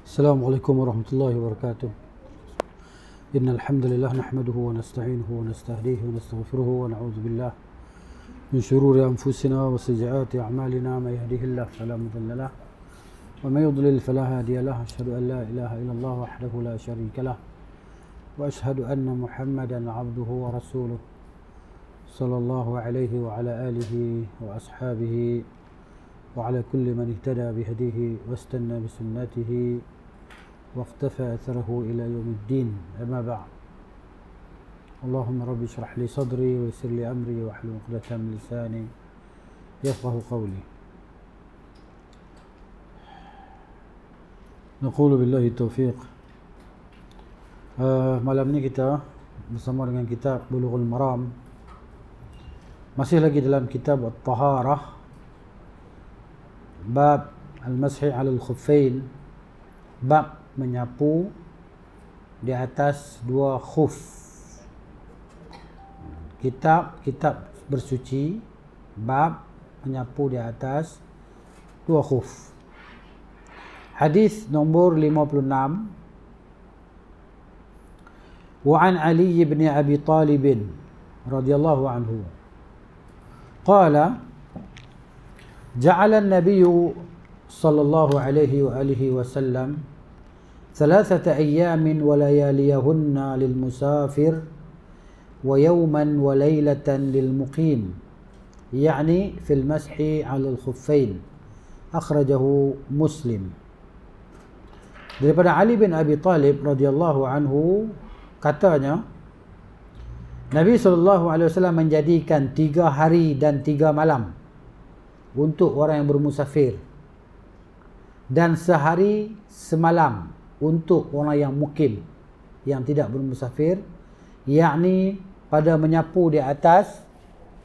السلام عليكم ورحمة الله وبركاته. إن الحمد لله نحمده ونستعينه ونستهديه ونستغفره ونعوذ بالله من شرور أنفسنا وسيئات أعمالنا. من يهده الله فلا مضل له ومن يضلل فلا هادي له. أشهد أن لا إله إلا الله وحده لا شريك له وأشهد أن محمدا عبده ورسوله صلى الله عليه وعلى آله وأصحابه وعلى كل من اهتدى بهديه واستنى بسنته واقتفى أثره إلى يوم الدين. أما بعد، اللهم رب اشرح لي صدري ويسر لي أمري واحلل عقدة من لساني يفقه قولي. نقول بالله التوفيق. Malam ini kita bersama dengan kitab Bulughul Maram, masih lagi dalam kitab At-Taharah, bab Al-Mashi 'ala al-Khuffain, bab menyapu di atas dua khuf. Kitab bersuci, bab menyapu di atas dua khuf. Hadis nombor 56. Wa an Ali bin Abi Talib radhiyallahu anhu qala ja'ala an-nabiy sallallahu alaihi wa alihi wasallam ثلاثة أيام ولياليهن للمسافر ويوما وليلة للمقيم، يعني في المسح على الخفين. أخرجه مسلم. Daripada Ali bin Abi Talib radhiyallahu anhu, katanya Nabi SAW menjadikan 3 hari dan 3 malam untuk orang yang bermusafir, dan sehari semalam untuk orang yang mukim, yang tidak bermusafir, yakni pada menyapu di atas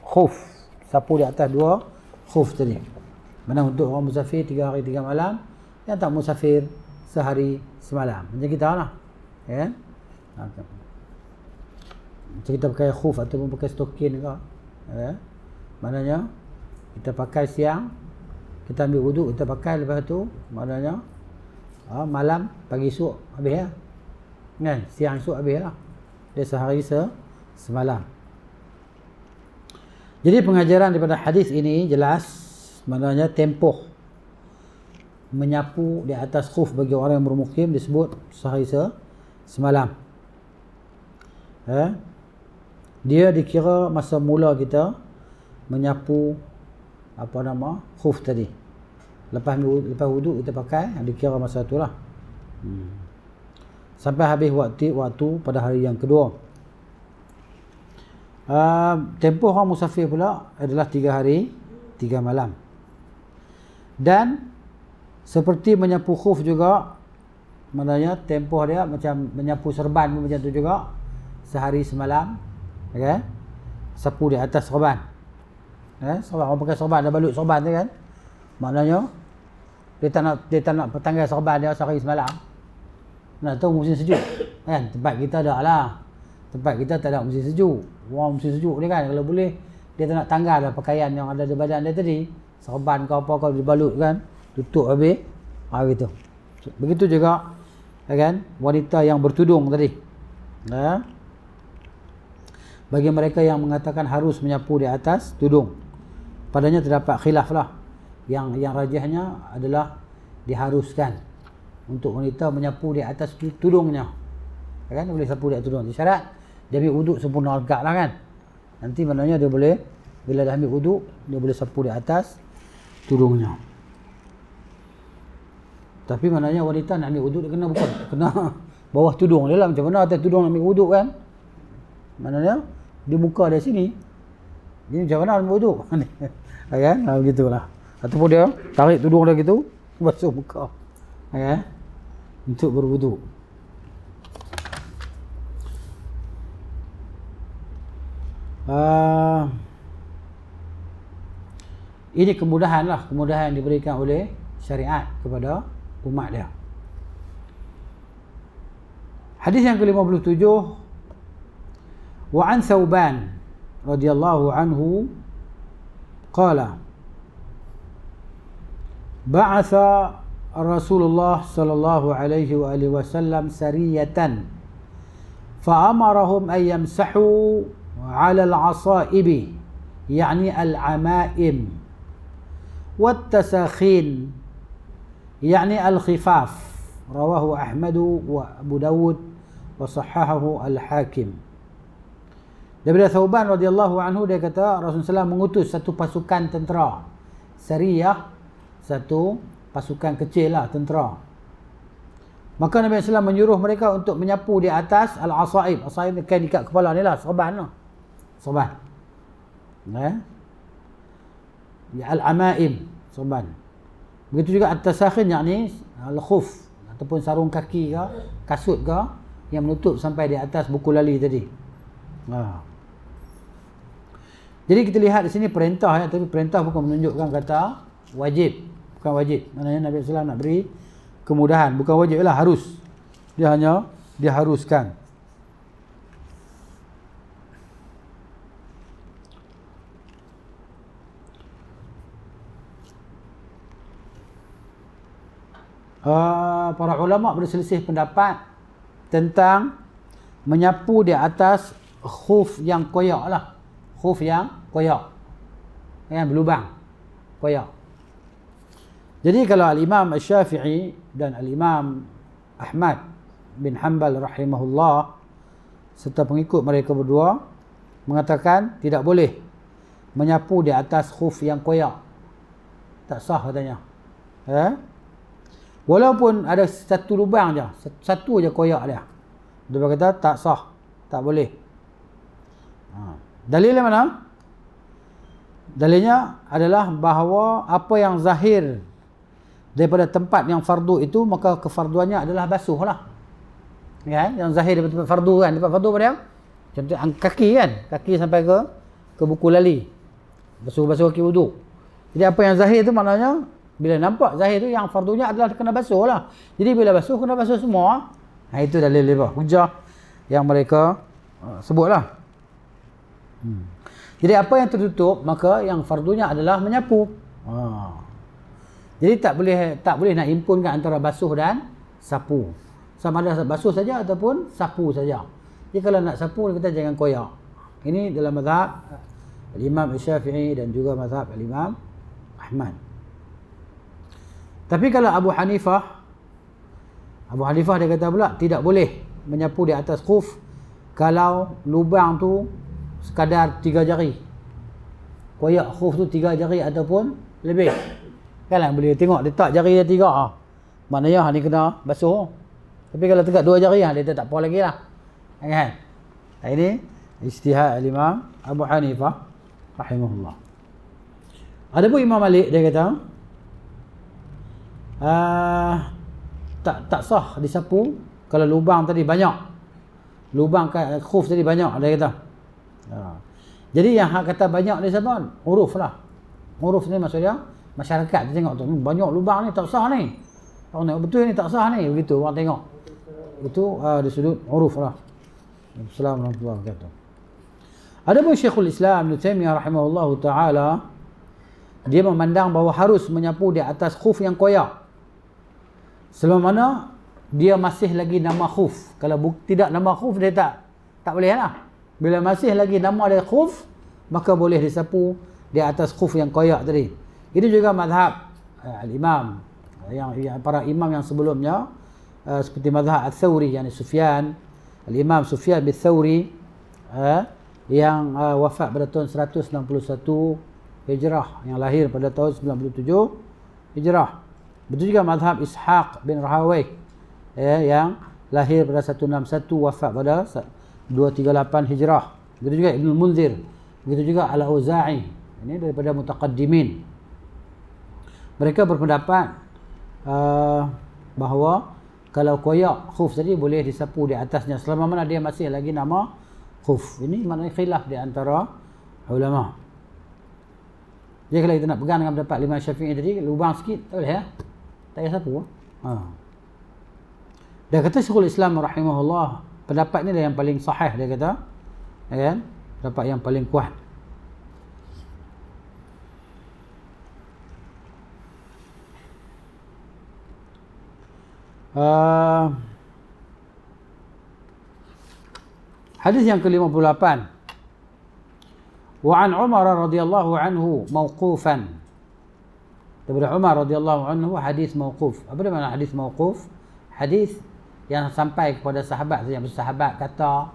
khuf, sapu di atas dua khuf tadi. Mana untuk orang musafir 3 hari 3 malam, yang tak musafir sehari semalam. Macam kita lah, ya. Macam kita pakai khuf ataupun pakai stokin ke, ya. Maknanya kita pakai siang, kita ambil wuduk, kita pakai, lepas tu maknanya malam, pagi esok habis lah, kan? Siang esok habis lah. Dia sehari semalam. Jadi pengajaran daripada hadis ini jelas, maknanya tempoh menyapu di atas khuf bagi orang yang bermukim disebut sehari semalam. Dia dikira masa mula kita menyapu khuf tadi. Lepas wuduk kita pakai, dikira masa itulah. Sampai habis waktu pada hari yang kedua. Tempoh orang musafir pula adalah 3 hari 3 malam. Dan seperti menyapu khuf juga, maknanya tempoh dia macam menyapu serban pun macam tu juga, sehari semalam, okay? Sapu di atas serban. Serban, orang pakai serban, dah balut serban tu kan, maknanya dia tak nak petanggal serban dia sehari semalam. Nak tahu musim sejuk kan, tempat kita dah lah, tempat kita tak ada musim sejuk. Orang musim sejuk ni kan, kalau boleh dia tak nak tanggal lah pakaian yang ada di badan dia tadi, serban ke apa kau dibalut kan, tutup habis gitu. Begitu juga kan wanita yang bertudung tadi, bagi mereka yang mengatakan harus menyapu di atas tudung, padanya terdapat khilaf lah. Yang rajihnya adalah diharuskan untuk wanita menyapu di atas tudungnya, kan? Boleh sapu di atas tudung. Syarat dia ambil wuduk sempurna agak lah kan. Nanti maknanya dia boleh, bila dah ambil wuduk, dia boleh sapu di atas tudungnya. Tapi maknanya wanita nak ambil wuduk, dia kena bawah tudung dia lah. Macam mana atas tudung nak ambil wuduk kan? Maknanya dia muka dari sini, jadi macam mana ambil wuduk? Kan? Begitulah. Ataupun dia tarik tudung dia gitu, basuh muka, untuk berwuduk. Ini kemudahan yang diberikan oleh syariat kepada umat dia. Hadis yang ke-57. Wa an Thawban radhiyallahu anhu qala ba'atha Rasulullah sallallahu alaihi wasallam sariyatan fa amarahum an yamsahu 'ala al-'asaibi yani al-'amaim wat tasakhin yani al-khifaf. Rawahu Ahmad wa Abu Dawud wa sahahahu al-Hakim. Daripada Thauban radhiyallahu anhu, dia kata Rasulullah SAW mengutus satu pasukan tentera, sariyah, satu pasukan kecil lah, tentera. Maka Nabi SAW menyuruh mereka untuk menyapu di atas al-asaib. Asaib ni kain ikat kepala ni lah, serban lah, serban. Al-amaim, serban. Begitu juga at-tasakhin, yakni al-khuf ataupun sarung kaki ke, kasut ke, yang menutup sampai di atas buku lali tadi. Jadi kita lihat di sini perintah, ya, tapi perintah bukan menunjukkan kata wajib, bukan wajib. Maknanya Nabi SAW nak beri kemudahan, bukan wajib lah, harus. Dia hanya diharuskan. Para ulama berselisih pendapat tentang menyapu di atas khuf yang koyak lah. Khuf yang koyak, yang berlubang, koyak. Jadi kalau Al-Imam Al-Syafi'i dan Al-Imam Ahmad bin Hanbal rahimahullah serta pengikut mereka berdua mengatakan tidak boleh menyapu di atas khuf yang koyak. Tak sah katanya. Walaupun ada satu lubang je, satu je koyak dia. Dia berkata tak sah, tak boleh. Dalilnya mana? Dalilnya adalah bahawa apa yang zahir daripada tempat yang fardu itu, maka kefarduannya adalah basuh lah. Ya, yang zahir daripada tempat fardu kan, tempat fardu pada contoh kaki kan, kaki sampai ke buku lali. Basuh kaki wuduk. Jadi apa yang zahir itu maknanya bila nampak zahir tu yang fardunya adalah kena basuh lah. Jadi bila basuh kena basuh semua. Itu dalil dia, hujah yang mereka sebutlah. Jadi apa yang tertutup, maka yang fardunya adalah menyapu. Jadi tak boleh nak himpunkan antara basuh dan sapu. Sama ada basuh saja ataupun sapu saja. Jadi kalau nak sapu, kita jangan koyak. Ini dalam mazhab Al-Imam Syafi'i dan juga mazhab Al-Imam Ahmad. Tapi kalau Abu Hanifah dia kata pula tidak boleh menyapu di atas khuf kalau lubang tu sekadar 3 jari. Koyak khuf tu 3 jari ataupun lebih. Kan boleh tengok letak jari dia 3. Maknanya dia kena basuh. Tapi kalau tegak 2 jari dia tak apa lagi lah. Kan? Ini ijtihad Imam Abu Hanifah rahimahullah. Adapun Imam Malik dia kata tak sah disapu kalau lubang tadi banyak. Lubang khuf tadi banyak dia kata. Jadi yang hak kata banyak ni siapa? Uruf lah. Uruf ni maksudnya masyarakat dia tengok tu banyak lubang ni tak sah ni. Orang tengok betul ni tak sah ni. Begitu orang tengok. Itu di sudut uruf lah. Assalamualaikum warahmatullahi wabarakatuh. Adapun Syekhul Islam Ibn Taimiyah rahimahullahu taala, dia memandang bahawa harus menyapu di atas khuf yang koyak. Selama mana dia masih lagi nama khuf. Kalau tidak nama khuf, dia tak boleh lah. Bila masih lagi nama dia khuf, maka boleh disapu di atas khuf yang koyak tadi. Itu juga mazhab al-imam yang para imam yang sebelumnya, seperti mazhab Al-Thawri, yakni Sufyan, al-Imam Sufyan bin Thawri, yang wafat pada tahun 161 Hijrah, yang lahir pada tahun 97 Hijrah. Betul juga mazhab Ishaq bin Rahawayh, yang lahir pada 161 wafat pada 238 Hijrah. Begitu juga Ibn Munzir, begitu juga Al-Auza'i. Ini daripada mutaqaddimin. Mereka berpendapat bahawa kalau koyak khuf tadi boleh disapu di atasnya selama mana dia masih lagi nama khuf. Ini maknanya khilaf di antara ulama. Jadi kalau kita nak pegang dengan pendapat Imam Syafi'i tadi, lubang sikit tak boleh ya? Tak payah sapu. Dia kata Syekhul Islam rahimahullah, pendapat ni yang paling sahih, dia kata. Kan? Pendapat yang paling kuat. Uh, hadis yang ke-58. Wa an Umar radhiyallahu anhu mauqufan. Daripada Umar radhiyallahu anhu hadis mauquf. Apa dia makna hadis mauquf? Hadis yang sampai kepada sahabat saja. Sahabat kata,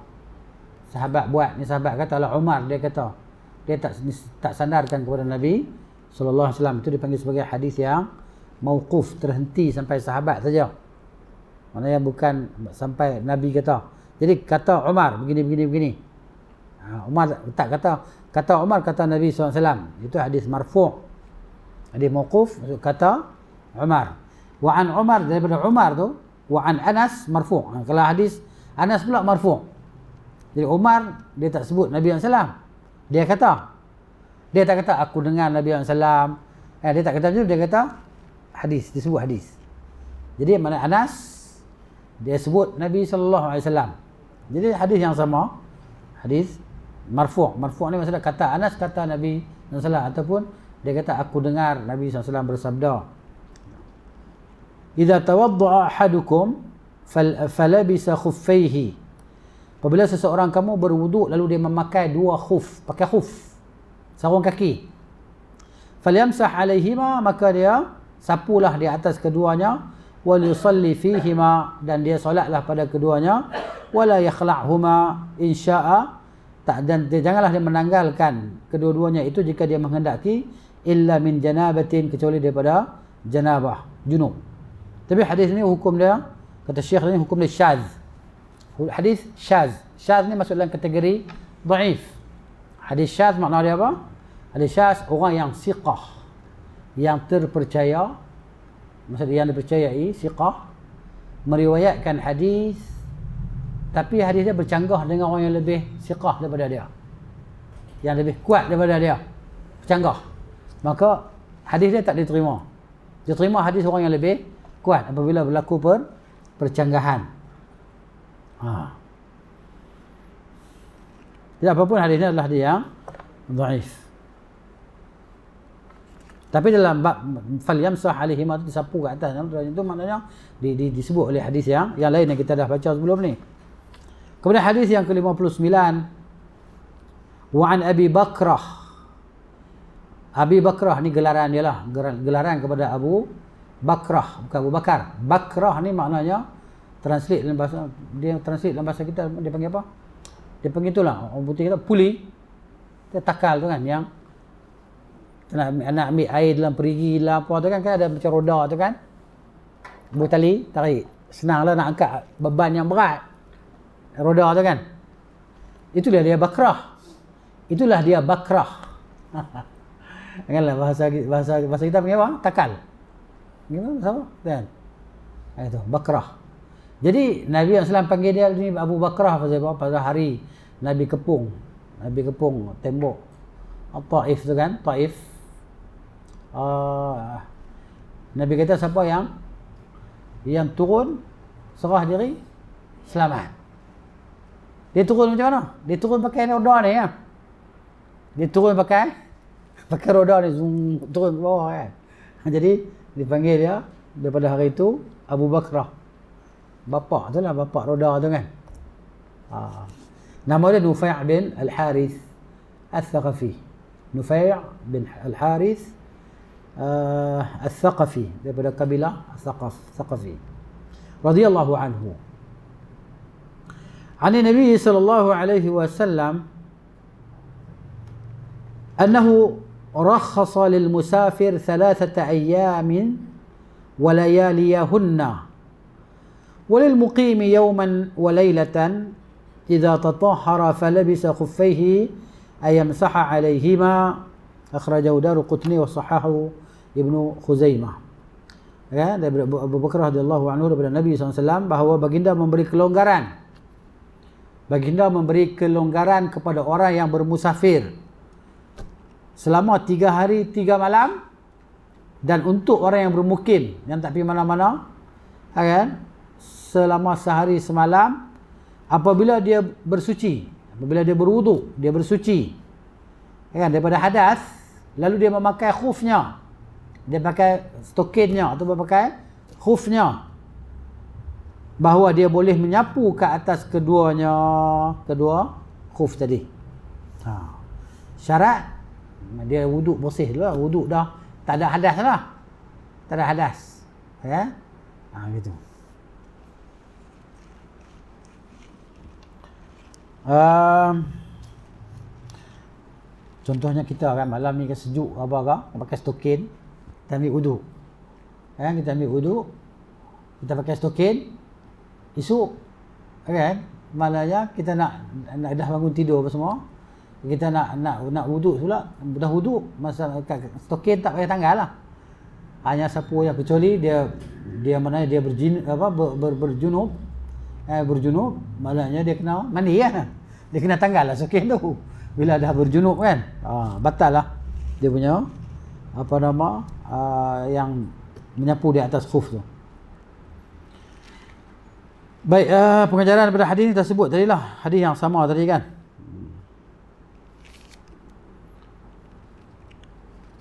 sahabat buat, ni sahabat kata lah, Umar dia kata. Dia tak sandarkan kepada Nabi sallallahu alaihi wasallam. Itu dipanggil sebagai hadis yang mauquf, terhenti sampai sahabat saja. Maknanya bukan sampai Nabi kata. Jadi kata Umar begini. Umar tak kata Umar kata Nabi SAW. Itu hadis marfu'. Hadis mauquf kata Umar. Wa an Umar, daripada Umar tu, wa an Anas marfu'. Kalau hadis Anas pula marfu'. Jadi Umar dia tak sebut Nabi SAW. Dia kata. Dia tak kata aku dengar Nabi SAW. Dia tak kata macam tu, dia kata hadis, disebut hadis. Jadi mana Anas dia sebut Nabi SAW. Jadi hadis yang sama, hadis marfu'. Marfu' ni maksudnya kata Anas kata Nabi SAW, ataupun dia kata aku dengar Nabi SAW bersabda. Idza tawadda'a ahadukum falabisa khuffaihi. Apabila seseorang kamu berwuduk lalu dia memakai dua khuf, pakai khuf, sarung kaki. Falyamsah alaihima, maka dia sapulah di atas keduanya, wal yusalli fihima, dan dia solatlah pada keduanya, wala yakhla'huma insya'a, dan dia janganlah dia menanggalkan kedua-duanya itu jika dia menghendaki, illa min janabatin, kecuali daripada janabah, junub. Tapi hadis ni hukum dia, kata Syekh ni hukum dia syaz. Hadis syaz. Syaz ni masuk dalam kategori dhaif. Hadis syaz makna dia apa? Hadis syaz orang yang siqah, yang terpercaya, maksudnya yang dipercayai, siqah, meriwayatkan hadis, tapi hadis dia bercanggah dengan orang yang lebih siqah daripada dia, yang lebih kuat daripada dia, bercanggah. Maka hadis dia tak diterima. Diterima hadis orang yang lebih kuat apabila berlaku percanggahan. Tidak apapun hadis ini adalah dia yang dhaif. Tapi dalam bab falyamsah alaihima itu disapu ke atas, itu maknanya disebut oleh hadis yang lain yang kita dah baca sebelum ni. Kemudian hadis yang ke-59, wa an Abi Bakrah. Abi Bakrah ni gelaran dia lah, gelaran kepada Abu Bakrah, bukan Abu Bakar. Bakrah ni maknanya translate dalam bahasa, dia translate dalam bahasa kita dia panggil apa? Dia panggil itulah orang putih kata puli. Dia takal tu kan, yang nak ambil air dalam perigi lah apa tu kan ada macam roda tu kan. Buat tali, tarik. Senanglah nak angkat beban yang berat. Roda tu kan. Itulah dia bakrah. Itulah dia bakrah. Janganlah bahasa kita panggil apa? Takal. Gimana sama? Kan? Itu bakrah. Jadi Nabi SAW panggil dia ni Abu Bakrah pada hari Nabi kepung tembok Taif tu kan, Taif. Nabi kata siapa yang turun serah diri selamat. Dia turun macam mana? Dia turun pakai roda ni ya. Dia turun pakai roda ni, zoom, turun ke bawah kan. Jadi dipanggil dia daripada hari itu Abu Bakrah. Bapak tu lah, bapak roda tu kan. Nama dia Nufai' bin Al-Harith Al-Thaqafi. Nufai' bin Al-Harith Al-Thaqafi, daripada kabilah Al-Thaqafi. Radiyallahu anhu. An Nabi sallallahu alaihi wasallam annahu rakhasa lil musafir 3 ayyamin wa layaliyahunna وللمقيم يوما وليلة إذا تطهر فلبس خفيه أن يمسح عليهما. أخرجه دارقطني وصححه ابن خزيمة. Ya, dari Abu Bakar radhiyallahu anhu daripada Nabi SAW bahawa baginda memberi kelonggaran. Baginda memberi kelonggaran kepada orang yang bermusafir selama 3 hari 3 malam, dan untuk orang yang bermukim yang tak pergi mana-mana, kan, selama sehari semalam apabila dia bersuci, apabila dia berwuduk, dia bersuci kan daripada hadas, lalu dia memakai khufnya, dia pakai stokinnya atau pakai khufnya, bahawa dia boleh menyapu ke atas kedua khuf tadi. Syarat dia wuduk bersih dulu lah. Wuduk dah tak ada hadas lah. Tak ada hadas. Ya. Gitu. Contohnya kita kan malam ni kan sejuk apa ke, pakai stokin, kita ambil wuduk. Kita ambil wuduk, kita pakai stokin, esok kan malanya kita nak dah bangun tidur apa semua, kita nak wuduk pula, dah wuduk masa stokin tak payah tanggal lah. Hanya sapu yang kecuali dia mana dia berjunub, maknanya dia kena mandi kan. Dia kena tanggal lah stokin tu. Bila dah berjunub kan, batal lah dia punya yang menyapu di atas khuf tu. Baik, pengajaran daripada hadis ni tersebut tadi lah, hadis yang sama tadi kan.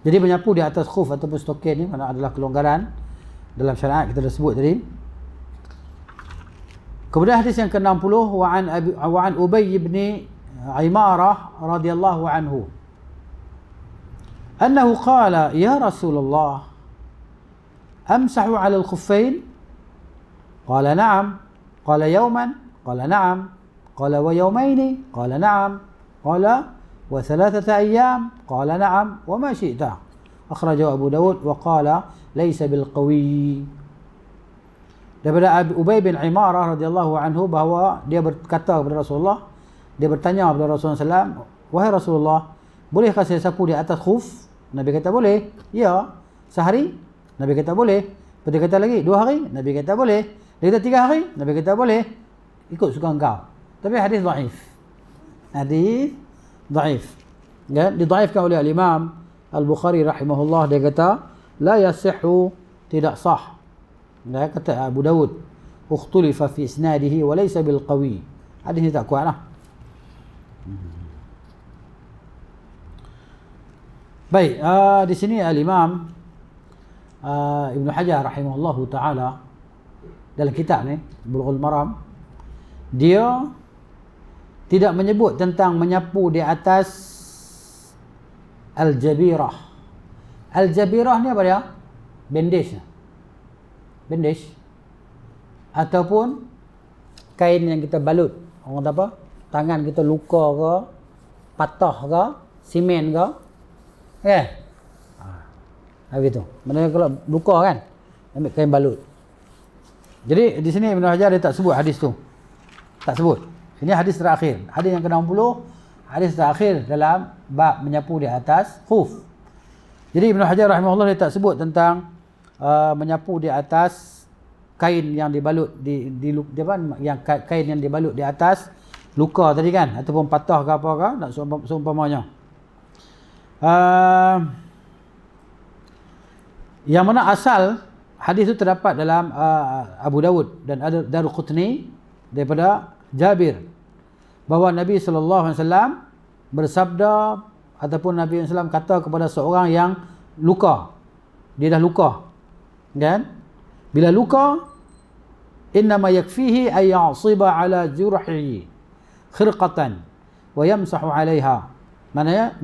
Jadi menyapu di atas khuf ataupun stokin ni mana adalah kelonggaran dalam syariat kita dah sebut tadi. Kemudian hadis yang ke-60 wa an Ubay bin Imarah radhiyallahu anhu annahu qala ya Rasulullah amsahu 'ala al-khuffain qala na'am qala yawman qala na'am qala wa yawmayn qala na'am qala wa thalathata ayyam qala na'am wa ma syi'ta akhrajahu Abu Dawud wa qala laysa bil qawi. Daripada Ubay bin Imarah radhiyallahu anhu bahawa dia berkata kepada Rasulullah, dia bertanya kepada Rasulullah SAW, wahai Rasulullah, bolehkah saya sapu di atas khuf? Nabi kata boleh. Ya. Sehari? Nabi kata boleh. Dia kata lagi 2 hari? Nabi kata boleh. Dia kata 3 hari? Nabi kata boleh. Ikut suka engkau. Tapi hadis dhaif. Hadis dhaif. Ya, didhaifkan oleh Imam Al-Bukhari rahimahullah. Dia kata la yasihhu, tidak sah. Dia kata Abu Dawud ukhtulifa fi isnadihi wa laysa bil qawi. Hadis ni tak kuat lah. Baik, di sini Al-Imam Ibn Hajar rahimahullahu ta'ala dalam kitab ni Bulughul Maram, dia tidak menyebut tentang menyapu di atas al-jabirah. Al-jabirah ni apa dia? Bandage ataupun kain yang kita balut. Orang kata apa? Tangan kita luka ke, patah ke, simen ke, kan? Begitu. Maknanya kalau luka kan, ambil kain balut. Jadi di sini Ibn Hajar dia tak sebut hadis tu. Tak sebut. Ini hadis terakhir. Hadis yang ke-60, hadis terakhir dalam bab menyapu di atas khuf. Jadi Ibn Hajar rahimahullah dia tak sebut tentang menyapu di atas kain yang dibalut yang kain yang dibalut di atas luka tadi kan, ataupun patah ke apa ke, nak seumpamanya. Yang mana asal hadis itu terdapat dalam Abu Dawud dan Daruqutni daripada Jabir bahawa Nabi sallallahu alaihi wasallam bersabda ataupun Nabi sallallahu alaihi wasallam kata kepada seorang yang luka, dia dah luka kan, bila luka innama yakfihi ay ya'siba ala jurhihi khirqatan wa yamsahu 'alayha. Maknanya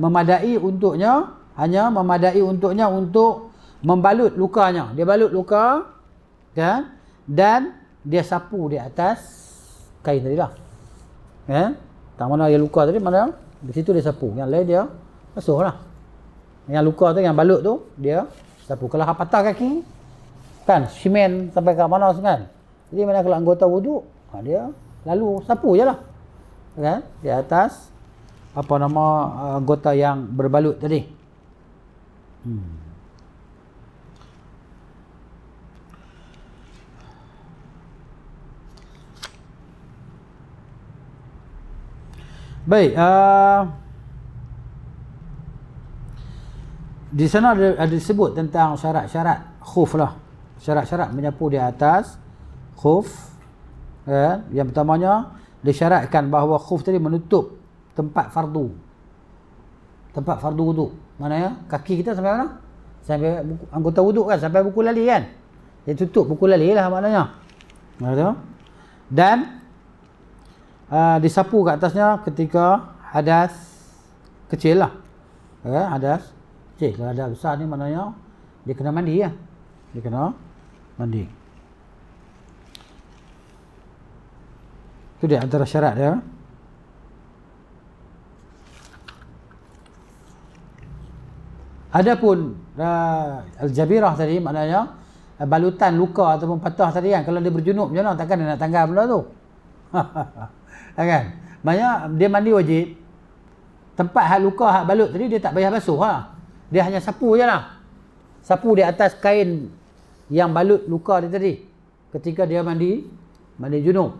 hanya memadai untuknya untuk membalut lukanya. Dia balut luka kan, dan dia sapu di atas kain tadilah. Kan? Tak mana yang luka tadi, mana di situ dia sapu. Yang lain dia basuhlah. Yang luka tu, yang balut tu dia sapu. Kalau patah kaki kan, simen sampai ke mana kan. Jadi mana kalau anggota wuduk, dia lalu sapu je lah. Kan? Di atas anggota yang berbalut tadi. Baik, di sana ada disebut tentang syarat-syarat khuf lah. Syarat-syarat menyapu di atas khuf. Yang pertamanya disyaratkan bahawa khuf tadi menutup tempat fardu. Tempat fardu wuduk. Maknanya kaki kita sampai mana? Sampai anggota wuduk kan, sampai buku lali kan. Dia tutup buku lali lah maknanya. Betul? Dan disapu kat atasnya ketika hadas kecil lah. Hadas kecil. Kalau hadas besar ni maknanya dia kena mandi ya. Dia kena mandi. Itu dia antara syarat dia. Adapun al-jabirah tadi maknanya balutan luka ataupun patah tadi kan, kalau dia berjunub macam mana, takkan dia nak tanggal benda tu. Kan? Maknanya dia mandi wajib. Tempat hak luka, hak balut tadi dia tak payah basuh lah. Dia hanya sapu je lah. Sapu di atas kain yang balut luka dia tadi ketika dia mandi junub.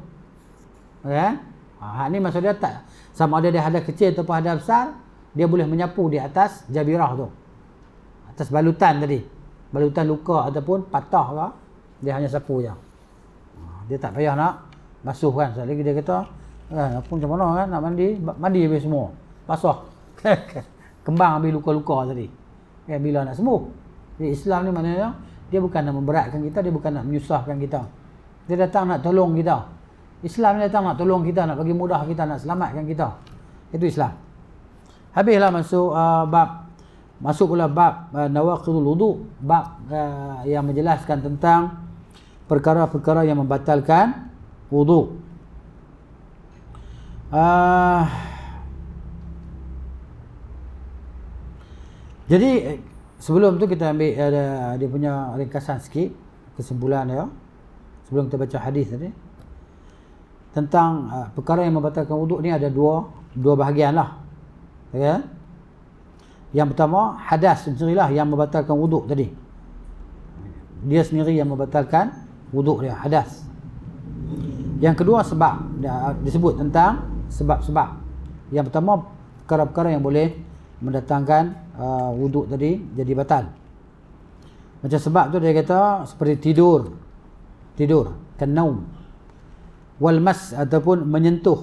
Kan? Hak ni maksud dia tak sama ada dia hadas kecil ataupun hadas besar, dia boleh menyapu di atas jabirah tu. Atas balutan tadi. Balutan luka ataupun patah ke, dia hanya sapu je. Dia tak payah nak basuh kan. Sekali lagi dia kata, aku macam mana kan nak mandi habis semua. Basah. Kembang habis luka-luka tadi. Bila nak sembuh. Jadi Islam ni maknanya dia bukan nak memberatkan kita, dia bukan nak menyusahkan kita. Dia datang nak tolong kita. Islam ni datang nak tolong kita, nak bagi mudah kita, nak selamatkan kita. Itu Islam. Habislah masuk pula bab nawaqidul wudu, bab yang menjelaskan tentang perkara-perkara yang membatalkan wudu. Jadi sebelum tu kita ambil dia punya ringkasan sikit, kesimpulan dia sebelum kita baca hadis tadi tentang perkara yang membatalkan wudu ni. Ada dua bahagian lah, ya. Yang pertama, hadas sendirilah yang membatalkan wuduk tadi. Dia sendiri yang membatalkan wuduk dia, hadas. Yang kedua, sebab. Dia disebut tentang sebab-sebab. Yang pertama, perkara-perkara yang boleh mendatangkan wuduk tadi jadi batal. Macam sebab tu dia kata seperti tidur, kanaum, wal mas ataupun menyentuh.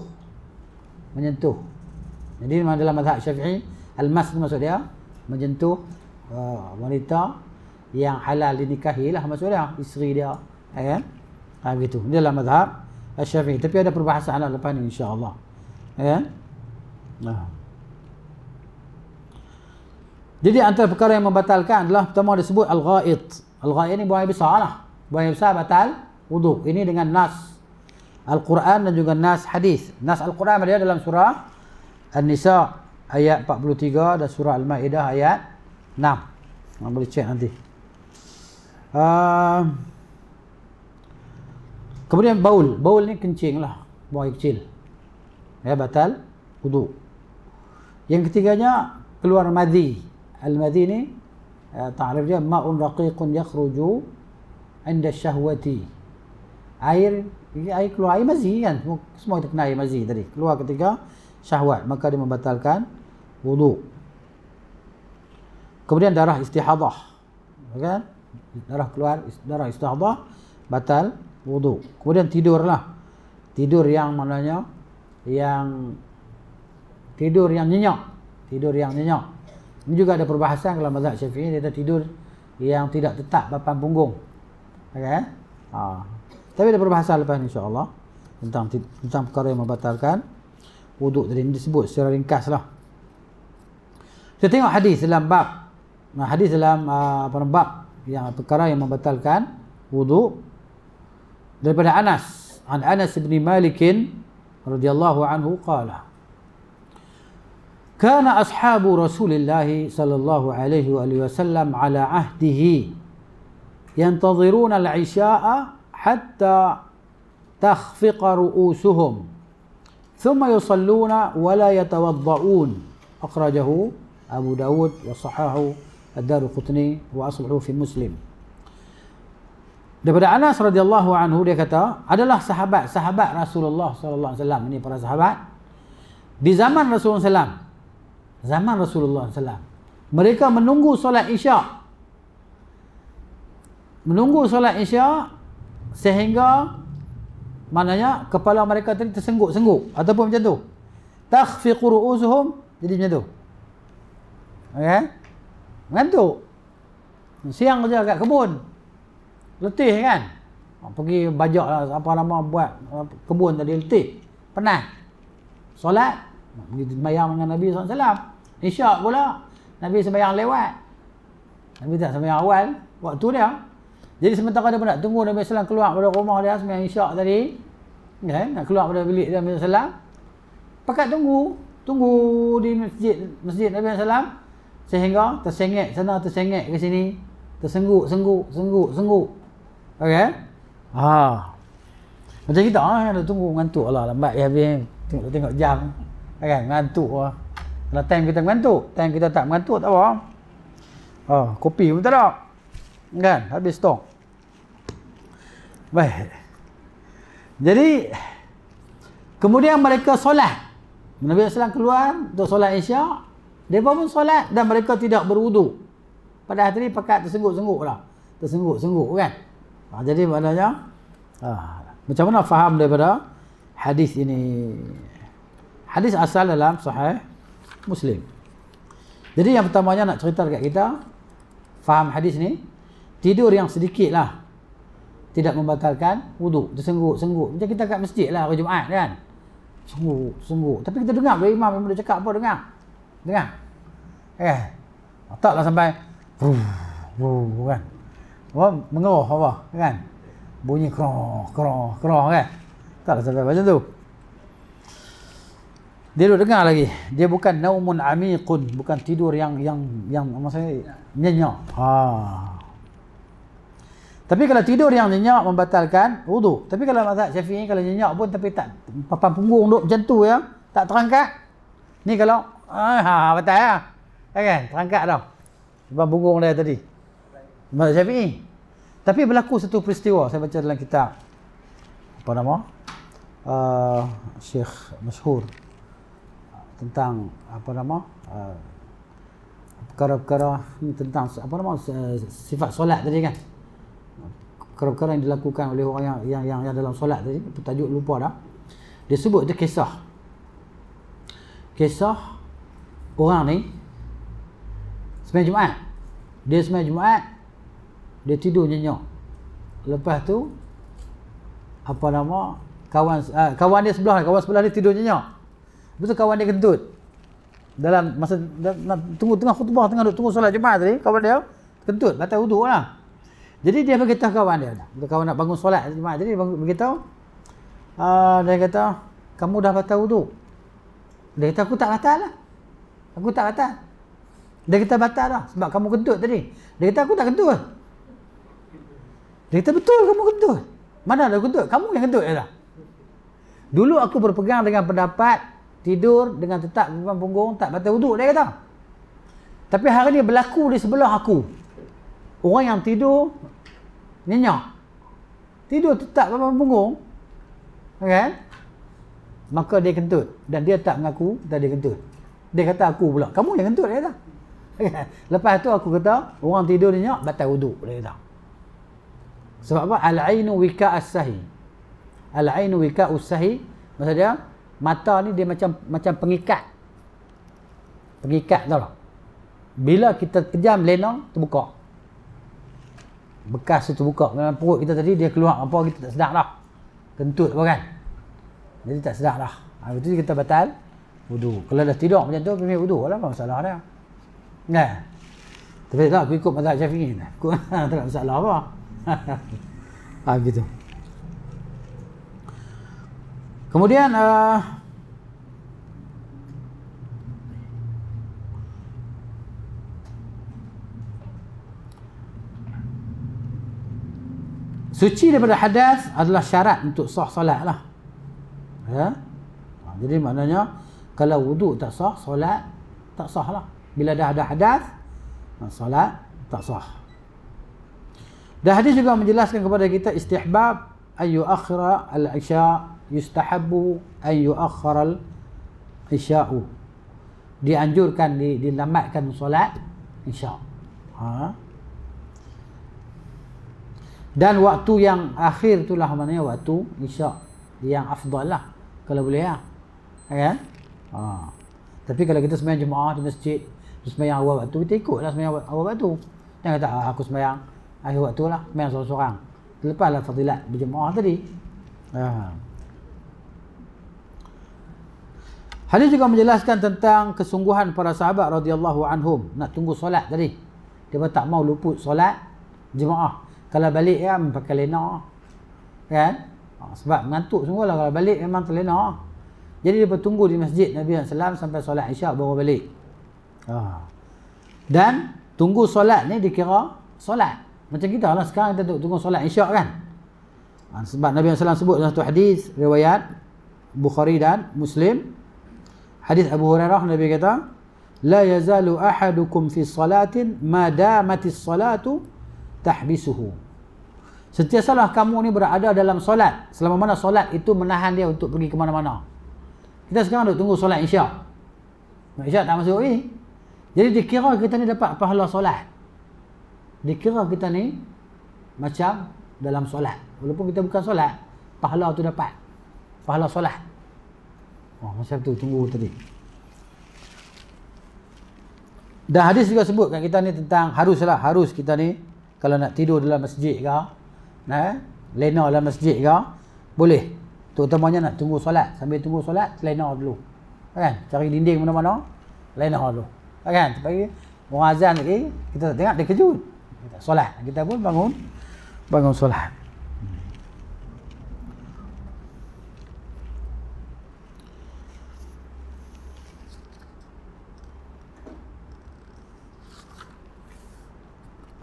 Jadi dalam mazhab Syafi'i, al-mas maksud dia menyentuh wanita yang halal dinikahi lah, maksud dia isteri dia, kan? Begitu. Dia dalam mazhab Syafi'i, tapi ada perbahasan lah lepas ni insya-Allah. Kan? Jadi antara perkara yang membatalkan adalah pertama disebut al-ghaid. Al-ghaid ni buang air besar lah. Buang air besar batal wudu. Ini dengan nas Al-Quran dan juga nas hadis. Nas Al-Quran dia dalam surah An-Nisa ayat 43 dan surah Al-Maidah ayat 6. Boleh cek nanti. Kemudian baul. Baul ni kencing lah, buang air kecil. Ya, batal wudu. Yang ketiganya keluar madhi. Al-madhi ni ta'rif dia ma'un raqiqun yakhruju 'inda syahwati. Air keluar, air mazi kan. Semua kita kenal air mazi tadi. Keluar ketika syahwat, maka dia membatalkan wudu. Kemudian darah istihadah, kan? Darah istihadah batal wudu. Kemudian tidurlah. Tidur yang maknanya tidur yang nyenyak. Ini juga ada perbahasan dalam mazhab Syafi'i, dia tidur yang tidak tetap papan punggung. Okey? Tapi ada perbahasan lepas ni insya-Allah tentang perkara yang membatalkan wuduk tadi. Ini disebut secara ringkas lah. Kita tengok hadis dalam bab. Hadis dalam bab yang perkara yang membatalkan wuduk daripada Anas. An Anas bin Malik radhiyallahu anhu qala, kana ashabu Rasulillah sallallahu alaihi wasallam ala ahdihi yantaziruna al-isya'a hatta takhfiqa ru'usuhum thumma yusalluna wa la yatawadda'un. Akhrajahu Abu Dawud wa sahahu Ad-Darqutni wa asluhu fi Muslim. Daripada Anas radhiyallahu anhu, dia kata adalah sahabat Rasulullah sallallahu alaihi wasallam, ini para sahabat di zaman Rasulullah sallallahu zaman Rasulullah SAW, mereka menunggu solat Isya. Sehingga maknanya kepala mereka tadi tersengguk-sengguk ataupun macam tu. Takhfiqu ru'usuhum, jadi macam tu. Okey? Ngantuk. Siang kerja kat kebun. Letih kan? Pergi bajak lah, apa nama, buat kebun tadi letih. Penat. Solat. Pergi sembahyang dengan Nabi SAW. Isyak pula. Nabi sembahyang lewat. Nabi tak sembahyang awal. Waktu dia. Jadi sementara dia nak tunggu Nabi SAW keluar pada rumah dia sembahyang isyak tadi. Ya, nak keluar pada bilik dia Nabi SAW. Pakat tunggu di masjid Nabi SAW sehingga tersengit sana tersengit ke sini, tersengguk. Okey. Macam kita ada tunggu ngantuk lah lambat ya habis tengok jam kan ngantuk lah. Kalau time kita mengantuk, time kita tak mengantuk tak apa. Kopi pun tak ada. Kan habis stok. Baik. Jadi kemudian mereka solat. Nabi SAW keluar untuk solat isyak. Mereka pun solat dan mereka tidak berwudu. Pada hari ini pakat tersengguk-sengguk lah. Tersengguk-sengguk kan. Jadi maknanya macam mana faham daripada hadis ini? Hadis asal dalam Sahih Muslim. Jadi yang pertamanya nak cerita dekat kita, faham hadis ni, tidur yang sedikit lah tidak membatalkan wudu. Tersengguk-sengguk. Macam kita kat masjid lah hari Jumaat kan. Sungguh. Tapi kita dengar bila imam dia cakap apa, dengar. Taklah sampai kan. Mengeruh apa kan. Bunyi kroh kan. Taklah sampai macam tu. Dia duduk dengar lagi. Dia bukan naumun amiqun, bukan tidur yang maksudnya nyenyak. Tapi kalau tidur yang nyenyak membatalkan wudu. Tapi kalau mazhab Syafi'i kalau nyenyak pun tapi tak papan punggung duk macam tu ya, tak terangkat. Ni kalau batal lah. Kan? Terangkat dah. Papan punggung dia tadi. Mazhab Syafi'i. Tapi berlaku satu peristiwa saya baca dalam kitab apa nama? Syekh masyhur tentang apa nama? Perkara-perkara tentang apa nama? Sifat solat tadi kan. Perkara-perkara yang dilakukan oleh orang yang dalam solat tadi, tajuk lupa dah. Dia sebut itu kisah orang ni sembahyang Jumaat. Dia sembahyang Jumaat, dia tidur nyenyak. Lepas tu apa nama, kawan dia sebelah dia tidur nyenyak. Lepas tu kawan dia kentut. Dalam masa nak tunggu tengah khutbah, tengah tunggu solat Jumaat tadi, kawan dia kentut, batal wuduk lah. Jadi dia beritahu kawan dia, kawan nak bangun solat Jumaat, jadi dia beritahu, dia kata, kamu dah batal wuduk. Dia kata, aku tak batal lah. Dia kata batal lah, sebab kamu kentut tadi. Dia kata, aku tak kentut. Dia kata, betul kamu kentut. Mana ada kentut? Kamu yang kentut. Dia kata. Dulu aku berpegang dengan pendapat tidur dengan tetap di depan punggung tak batal wuduk, dia kata. Tapi hari ni berlaku di sebelah aku. Orang yang tidur nyenyak, tidur tetap depan punggung, kan? Maka dia kentut dan dia tak mengaku tadi dia kentut. Dia kata aku pula, kamu yang kentut, dia kata. Lepas tu aku kata orang tidur nyenyak batal wuduk, dia kata. Sebab apa? Al-ainu wika'as sahi. Al-ainu wika'us sahi, maksud dia mata ni dia macam pengikat. Pengikat tau tak? Bila kita kejam lena terbuka. Bekas tu terbuka dalam perut kita tadi, dia keluar apa kita tak sedar dah. Kentut apa kan? Jadi tak sedar dah. Itu kita batal wudu. Kalau dah tidur macam tu pergi wudu lah, apa masalah dia. Kan? Tapi tak aku ikut mazhab Syafi'i ni. Aku tak ada masalah apa. Gitu. Kemudian suci daripada hadas adalah syarat untuk sah solat lah. Ya? Jadi maknanya kalau wuduk tak sah, solat tak sah lah. Bila dah ada hadas, solat tak sah. Dan hadis juga menjelaskan kepada kita istihbab ayu akhira al-isya, yustahabbu ayu akhara al-isya'u. Dianjurkan dilambatkan solat isya. Dan waktu yang akhir itulah maknanya waktu isyak yang afdal lah kalau boleh lah. Kan? Tapi kalau kita sembahyang jemaah di masjid, sembahyang awal waktu, kita ikutlah sembahyang awal waktu. Jangan kata aku sembahyang akhir waktu lah, sembahyang seorang-seorang. Terlepaslah fadilat berjemaah tadi. Hadis juga menjelaskan tentang kesungguhan para sahabat radhiyallahu anhum nak tunggu solat tadi. Dia tak mau luput solat jemaah. Kalau balik pakai lena. Kan? Sebab mengantuk sungguhlah kalau balik memang terlena. Jadi dia bertunggu di masjid Nabi SAW sampai solat Isyak baru balik. Dan tunggu solat ni dikira solat. Macam kita lah sekarang kita tunggu solat Isyak kan. Sebab Nabi SAW sebut dalam satu hadis riwayat Bukhari dan Muslim. Hadis Abu Hurairah, Nabi kata, "La yazalu ahadukum fi salatin ma damatis salatu tahbisuhu." Sentiasalah kamu ni berada dalam solat selama mana solat itu menahan dia untuk pergi ke mana-mana. Kita sekarang duk tunggu solat Isyak. Isyak tak masuk ni. Jadi dikira kita ni dapat pahala solat. Dikira kita ni macam dalam solat. Walaupun kita bukan solat, pahala tu dapat. Pahala solat. Macam tu tunggu tadi. Dan hadis juga sebut kat kita ni tentang harus kita ni kalau nak tidur dalam masjid ke, lena dalam masjid ke, boleh. Terutamanya nak tunggu solat, sambil tunggu solat lena dulu. Kan? Cari dinding mana-mana, lena dulu. Kan? Supaya orang azan lagi kita tengok dia kejut. Kita solat, kita pun bangun solat.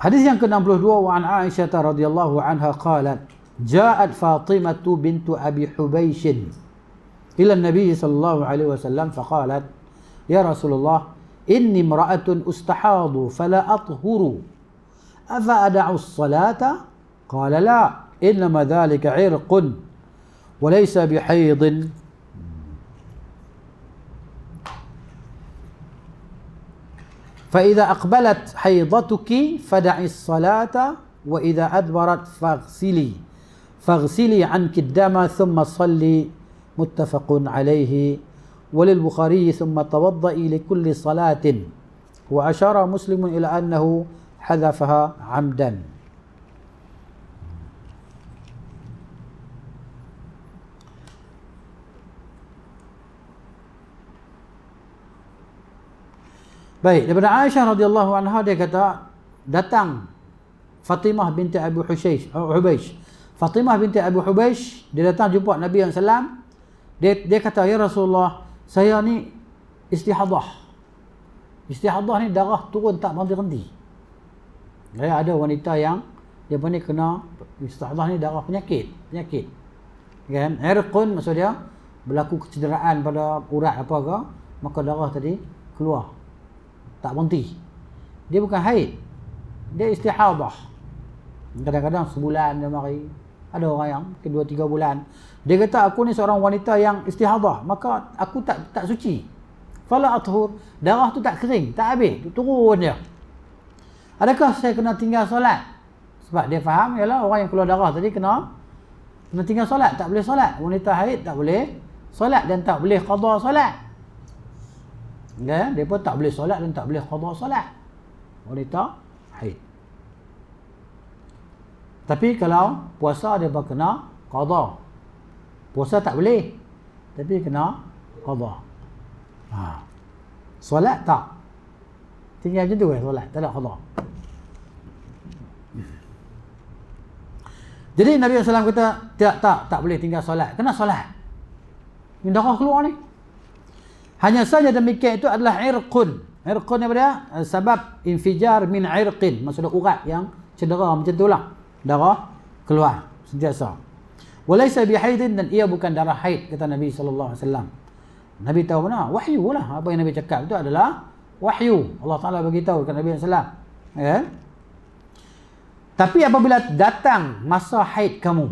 Hadis yang ke-62 wa an Aisyah radhiyallahu anha qalat ja'at Fatimah bintu Abi Hubaysh ila Nabi sallallahu alaihi wasallam faqalat ya Rasulullah inni imra'atun ustahadu fala athhuru afa ad'u as-salata qala la inma dhalika 'irqun wa laysa bihaydin فإذا أقبلت حيضتك فدعي الصلاة وإذا أدبرت فاغسلي عنك الدم ثم صلي متفق عليه وللبخاري ثم توضئي لكل صلاة وأشار مسلم إلى أنه حذفها عمدا. Baik, daripada Aisyah radhiyallahu anha dia kata datang Fatimah binti Abu Hubaysh. Fatimah binti Abu Hubaysh dia datang jumpa Nabi SAW. Dia kata ya Rasulullah, saya ni istihadah. Istihadah ni darah turun tak berhenti-henti. Ada wanita yang dia pun ni kena istihadah ni darah penyakit. Kan? Irqun maksud dia berlaku kecederaan pada urat apa ke, maka darah tadi keluar. Tak berhenti. Dia bukan haid. Dia istihadah. Kadang-kadang sebulan dia mari. Ada orang yang kedua 3 bulan. Dia kata aku ni seorang wanita yang istihadah, maka aku tak suci. Fala athur, darah tu tak kering, tak habis, turun dia. Adakah saya kena tinggal solat? Sebab dia faham ialah orang yang keluar darah tadi kena tinggal solat, tak boleh solat. Wanita haid tak boleh solat dan tak boleh qada solat. Dia pun tak boleh solat dan tak boleh qada solat. Wanita haid. Tapi kalau puasa dia pun kena qada. Puasa tak boleh, tapi kena qada. Solat tak. Tinggal macam tu solat, tak ada qada. Jadi Nabi SAW kata tak boleh tinggal solat. Kena solat. Ini darah keluar ni. Hanya saja demikian itu adalah irqun. Irqun daripada sebab infijar min irqin. Maksudnya urat yang cedera macam itulah. Darah keluar sentiasa. Walaysa bihaidin, dan ia bukan darah haid, kata Nabi SAW. Nabi tahu mana? Wahyu lah. Apa yang Nabi cakap itu adalah wahyu. Allah Ta'ala beritahu kepada Nabi SAW. Ya? Tapi apabila datang masa haid kamu,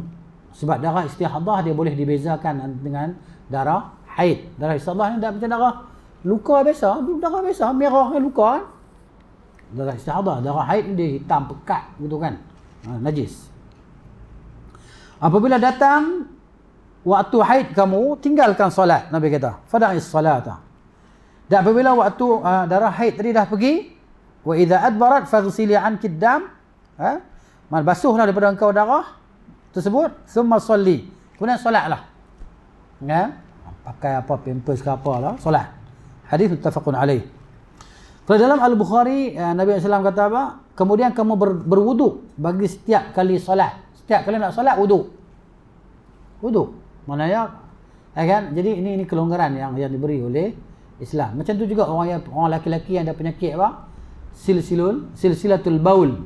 sebab darah istihadah dia boleh dibezakan dengan darah haid. Darah istihadah ni macam darah luka biasa, merah luka. Darah istihadah, darah haid ni dia hitam pekat gitu kan. Najis. Apabila datang waktu haid kamu, tinggalkan solat, Nabi kata. Fada'is salata. Dan apabila waktu darah haid tadi dah pergi, wa idza adbarat faghsili anki dam, basuhlah daripada engkau darah, tersebut, summa sholli, kemudian solatlah. Ya, pakai apa, pampers ke apalah, solat. Hadis muttafaqun alaih. Kalau dalam Al-Bukhari, Nabi SAW kata apa? Kemudian kamu berwudu bagi setiap kali solat. Setiap kali nak solat, wudu. Wudu. Maknanya, kan? Jadi ini kelonggaran yang diberi oleh Islam. Macam tu juga orang laki-laki yang ada penyakit apa? Silsilatul baul.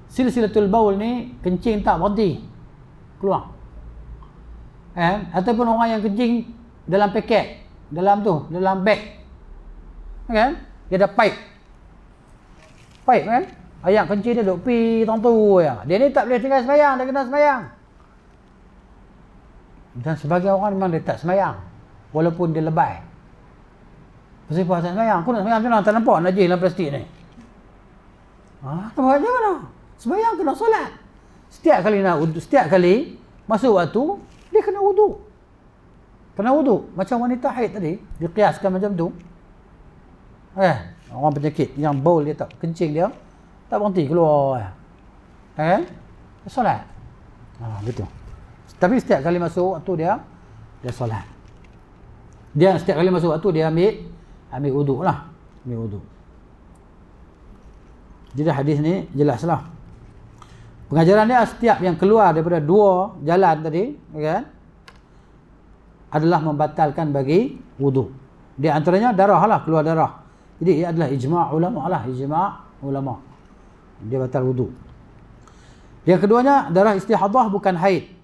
Silsilatul baul ni kencing tak berhenti keluar. Ataupun orang yang kencing dalam paket, dalam bag. Kan? Dia ada pipe kan? Ayam kencing dia duk pi tu ya. Dia ni tak boleh tinggal sembahyang, dia kena sembahyang. Dan sebagai orang memang dia tak sembahyang walaupun dia lebay. Pasal puasa sembahyang, aku nak sembahyang macam mana? Tak nampak najis dalam plastik ni. Macam mana? Sembahyang kena solat. Setiap kali masuk waktu, dia kena wudu. Macam wanita haid tadi, dikiaskan macam tu. Orang penyakit yang baul dia tak kencing dia tak berhenti keluar. Solat. Gitu. Tapi setiap kali masuk waktu dia solat. Dia setiap kali masuk waktu dia ambil wudu lah. Ambil wudu. Jadi hadis ni jelaslah. Pengajaran dia setiap yang keluar daripada dua jalan tadi, kan, adalah membatalkan bagi wudu. Di antaranya darah lah, keluar darah. Jadi ia adalah ijma' ulama lah, ijma' ulama. Dia batal wudu. Yang keduanya, darah istihadah bukan haid.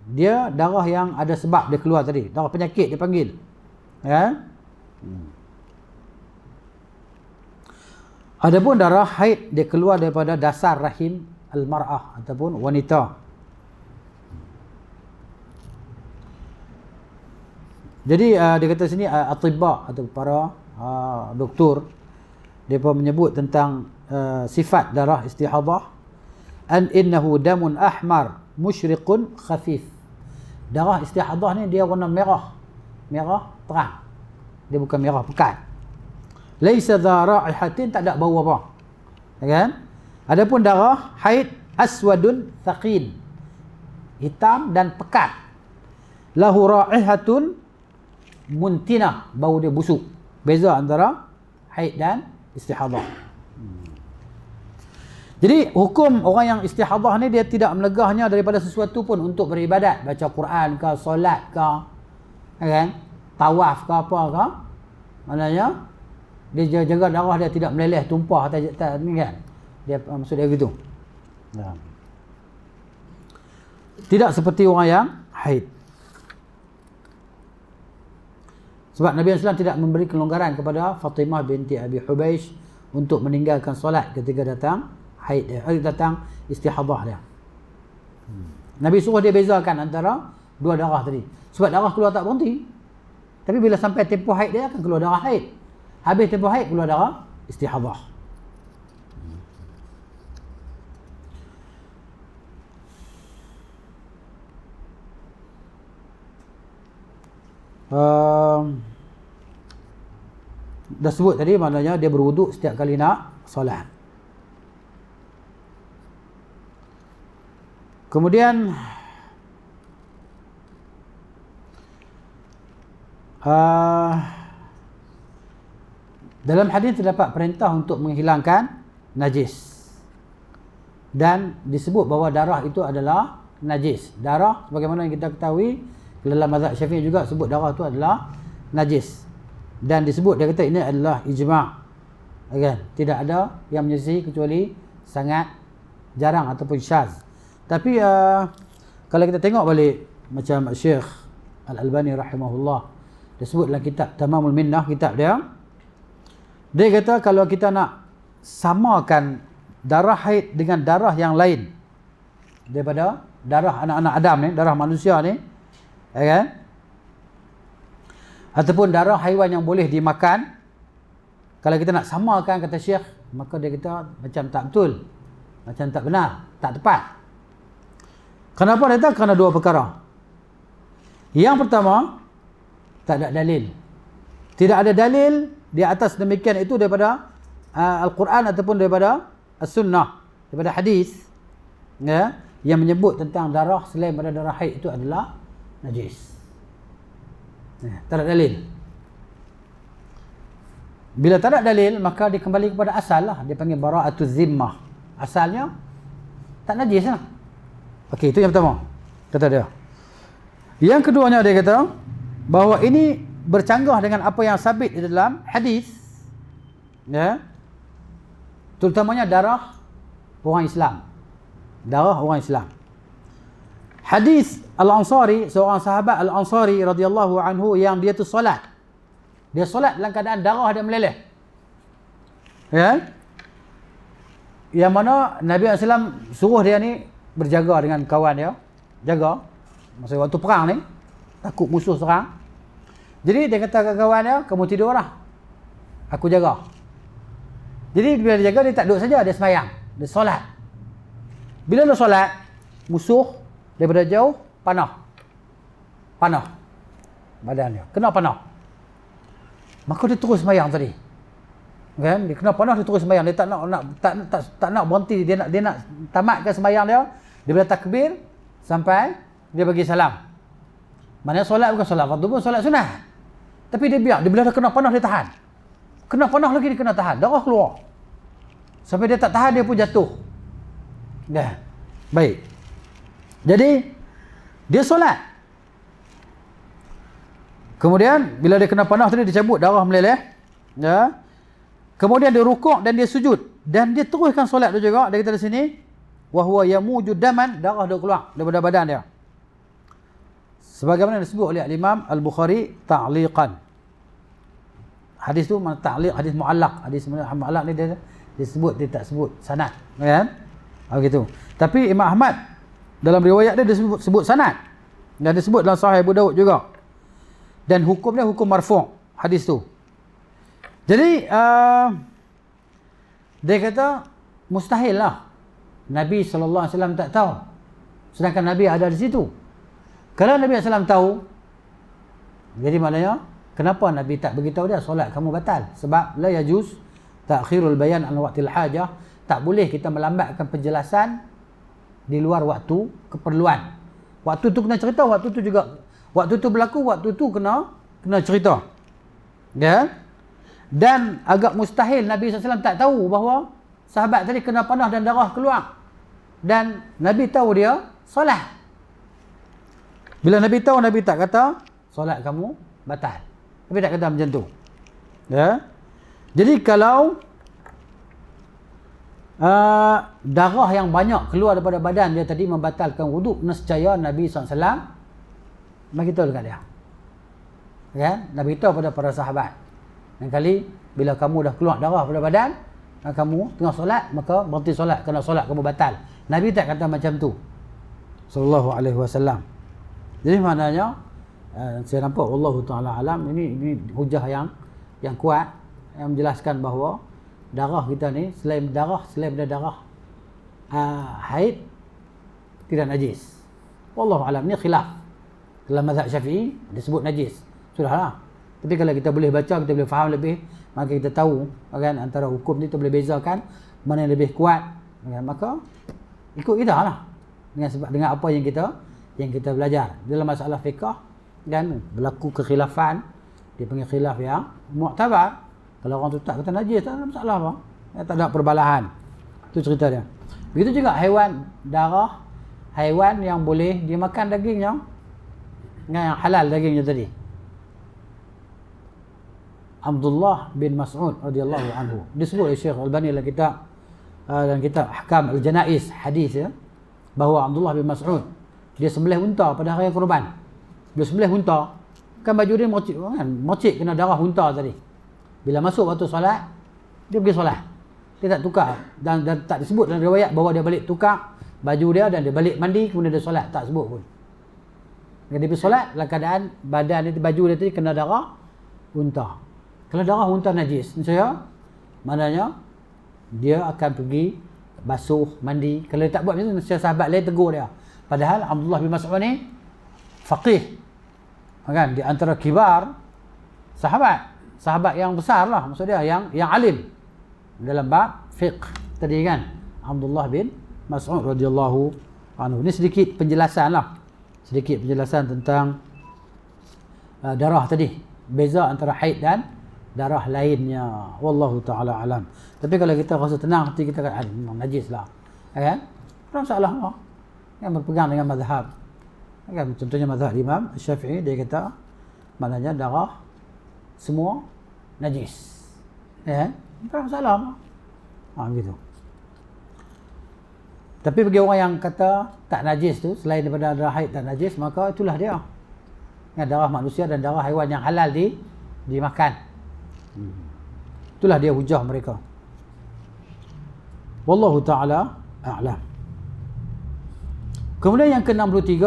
Dia darah yang ada sebab dia keluar tadi, darah penyakit dia panggil. Ya. Adapun darah haid dia keluar daripada dasar rahim al-mar'ah ataupun wanita. Jadi dia kata sini atibba atau para doktor depa menyebut tentang sifat darah istihadah, an innahu damun ahmar musyriqun khafif. Darah istihadah ni dia warna merah terang. Dia bukan merah pekat. Laisa dha ra'ihatin, tak ada bau apa. Kan? Adapun darah haid aswadun thaqil, hitam dan pekat. Lahu ra'ihatun muntinah, bau dia busuk. Beza antara haid dan istihadah. Jadi hukum orang yang istihadah ni, dia tidak melegahnya daripada sesuatu pun untuk beribadat, baca Quran ke, solat ke, kan, tawaf ke apa ke. Maknanya dia jaga darah dia tidak meleleh tumpah atas ni kan. Dia maksud dia gitu. Tidak seperti orang yang haid. Sebab Nabi SAW tidak memberi kelonggaran kepada Fatimah binti Abi Hubeish untuk meninggalkan solat ketika datang haid dia, datang istihadah dia. Nabi suruh dia bezakan antara dua darah tadi. Sebab darah keluar tak berhenti. Tapi bila sampai tempoh haid dia akan keluar darah haid. Habis tempoh haid keluar darah istihadah. Dah sebut tadi, maknanya dia berwuduk setiap kali nak solat. Kemudian dalam hadis terdapat perintah untuk menghilangkan najis. Dan disebut bahawa darah itu adalah najis. Darah sebagaimana yang kita ketahui dalam mazhab Syafi'i juga sebut darah itu adalah najis. Dan disebut, dia kata ini adalah ijma'. Kan? Tidak ada yang menyelisihi kecuali sangat jarang ataupun syaz. Tapi kalau kita tengok balik macam Syekh Al-Albani rahimahullah, dia sebut dalam kitab Tamamul Minnah, kitab dia kata kalau kita nak samakan darah haid dengan darah yang lain daripada darah anak-anak Adam ni, darah manusia ni, kan, ataupun darah haiwan yang boleh dimakan, kalau kita nak samakan, kata Syekh, maka dia kata macam tak betul, macam tak benar, tak tepat. Kenapa dia kata? Kerana dua perkara. Yang pertama, tak ada dalil. Tidak ada dalil di atas demikian itu daripada Al-Quran ataupun daripada As-Sunnah, daripada hadis, ya, yang menyebut tentang darah selain pada darah haid itu adalah najis. Tak ada dalil. Bila tak ada dalil, maka dia kembali kepada asal lah. Dia panggil bara'atuz zimmah. Asalnya tak najis lah. Okey, itu yang pertama kata dia. Yang keduanya dia kata bahawa ini bercanggah dengan apa yang sabit di dalam hadis, ya, terutamanya darah orang Islam. Darah orang Islam. Hadis Al-Ansari, seorang sahabat Al-Ansari radhiyallahu anhu yang dia tu solat. Dia solat dalam keadaan darah dia meleleh. Ya. Yang mana Nabi SAW suruh dia ni berjaga dengan kawan dia. Jaga. Masa waktu perang ni. Takut musuh serang. Jadi dia kata ke kawan dia, kamu tidurlah. Aku jaga. Jadi bila dia jaga, dia tak duduk saja. Dia semayang. Dia solat. Bila dia solat, musuh daripada jauh panah. Panah. Badan dia. Kena panah. Maka dia terus semayang tadi. Kan? Dia kena panah, dia terus semayang. Dia tak nak berhenti. Dia nak tamatkan semayang dia. Dia bila takbir sampai dia bagi salam. Maknanya solat bukan solat fardu pun, solat sunat. Tapi dia biar. Dia bila dah kena panah, dia tahan. Kena panah lagi, dia kena tahan. Darah keluar. Sampai dia tak tahan, dia pun jatuh. Dah. Baik. Jadi dia solat. Kemudian bila dia kena panah tadi, dia cabut, darah meleleh. Ya. Kemudian dia rukuk dan dia sujud. Dan dia teruskan solat dia juga. Dia kata di sini, wa huwa yamuju daman, darah dia keluar daripada badan dia. Sebagaimana disebut oleh Imam Al-Bukhari ta'liqan. Hadis tu ta'liq, hadis mu'allaq. Hadis mu'allaq ni dia sebut, dia tak sebut sanad, kan? Begitu. Tapi Imam Ahmad dalam riwayat dia sebut sanad. Dan disebut dalam Sahih Abu Daud juga. Dan hukumnya hukum marfu' hadis tu. Jadi dia kata mustahil lah Nabi SAW tak tahu, sedangkan Nabi ada di situ. Kalau Nabi SAW tahu, jadi maknanya kenapa Nabi tak beritahu dia solat kamu batal? Sebab la yajuz ta'khirul bayan an waqtil hajah. Tak boleh kita melambatkan penjelasan di luar waktu keperluan. Waktu tu kena cerita, waktu tu juga, waktu tu berlaku, waktu tu kena cerita. Ya. Dan agak mustahil Nabi SAW tak tahu bahawa sahabat tadi kena panah dan darah keluar. Dan Nabi tahu dia solat. Bila Nabi tahu, Nabi tak kata solat kamu batal. Nabi tak kata macam tu. Ya. Jadi kalau darah yang banyak keluar daripada badan dia tadi membatalkan wuduk, nescaya Nabi SAW beritahu dekat dia. Kan? Nabi tahu pada para sahabat. Dan kali bila kamu dah keluar darah pada badan, kamu tengah solat, maka berhenti solat, kerana solat kamu batal. Nabi tak kata macam tu. Sallallahu alaihi wasallam. Jadi maknanya saya nampak wallahu taala alam, ini hujah yang kuat yang menjelaskan bahawa darah kita ni selain daripada darah haid tidak najis. Wallahu alam, ni khilaf. Dalam mazhab Syafi'i disebut najis. Sudahlah. Tapi kalau kita boleh baca, kita boleh faham lebih, maka kita tahu kan antara hukum ni, kita boleh bezakan mana yang lebih kuat, kan? Maka ikut kita lah dengan apa yang kita belajar dalam masalah fiqh. Dan berlaku kekhilafan, dia panggil khilaf yang mu'tabar. Kalau orang tu tak kata najis, tak ada masalah apa, tak ada perbalahan. Itu cerita dia. Begitu juga haiwan darah, haiwan yang boleh dia makan dagingnya, yang halal dagingnya tadi. Abdullah bin Mas'ud radhiyallahu anhu disebut oleh Syekh Al-Albani dalam kitab Ahkam Al-Janaiz hadis, ya, bahawa Abdullah bin Mas'ud dia sembelih unta pada hari kurban. Dia sembelih unta, kan baju dia mercik kena darah unta tadi. Bila masuk waktu solat, dia pergi solat. Dia tak tukar, dan tak disebut dalam riwayat bahawa dia balik tukar baju dia dan dia balik mandi kemudian dia solat, tak sebut pun. Dia pergi solat dalam keadaan badan dia, baju dia tadi kena darah unta. Kalau darah unta najis, saya maknanya dia akan pergi basuh, mandi. Kalau dia tak buat macam tu, sahabat lain tegur dia. Padahal Abdullah bin Mas'ud ni faqih, kan, di antara kibar sahabat yang besar lah, maksud dia yang alim dalam bab fiqh tadi, kan, Abdullah bin Mas'ud radhiyallahu Ini sedikit penjelasan lah. Sedikit penjelasan tentang darah tadi. Beza antara haid dan darah lainnya. Wallahu ta'ala alam. Tapi kalau kita rasa tenang, hati kita kata, memang najis lah. Kan? Tak masalah lah. Yang berpegang dengan mazhab. Kan? Contohnya mazhab Imam Syafi'i, dia kata, maknanya darah semua najis. Ya? Tak masalah lah. Begitu. Tapi bagi orang yang kata tak najis tu, selain daripada darah haid tak najis, maka itulah dia. Darah manusia dan darah haiwan yang halal dimakan. Itulah dia hujah mereka. Wallahu ta'ala a'lam. Kemudian yang ke-63,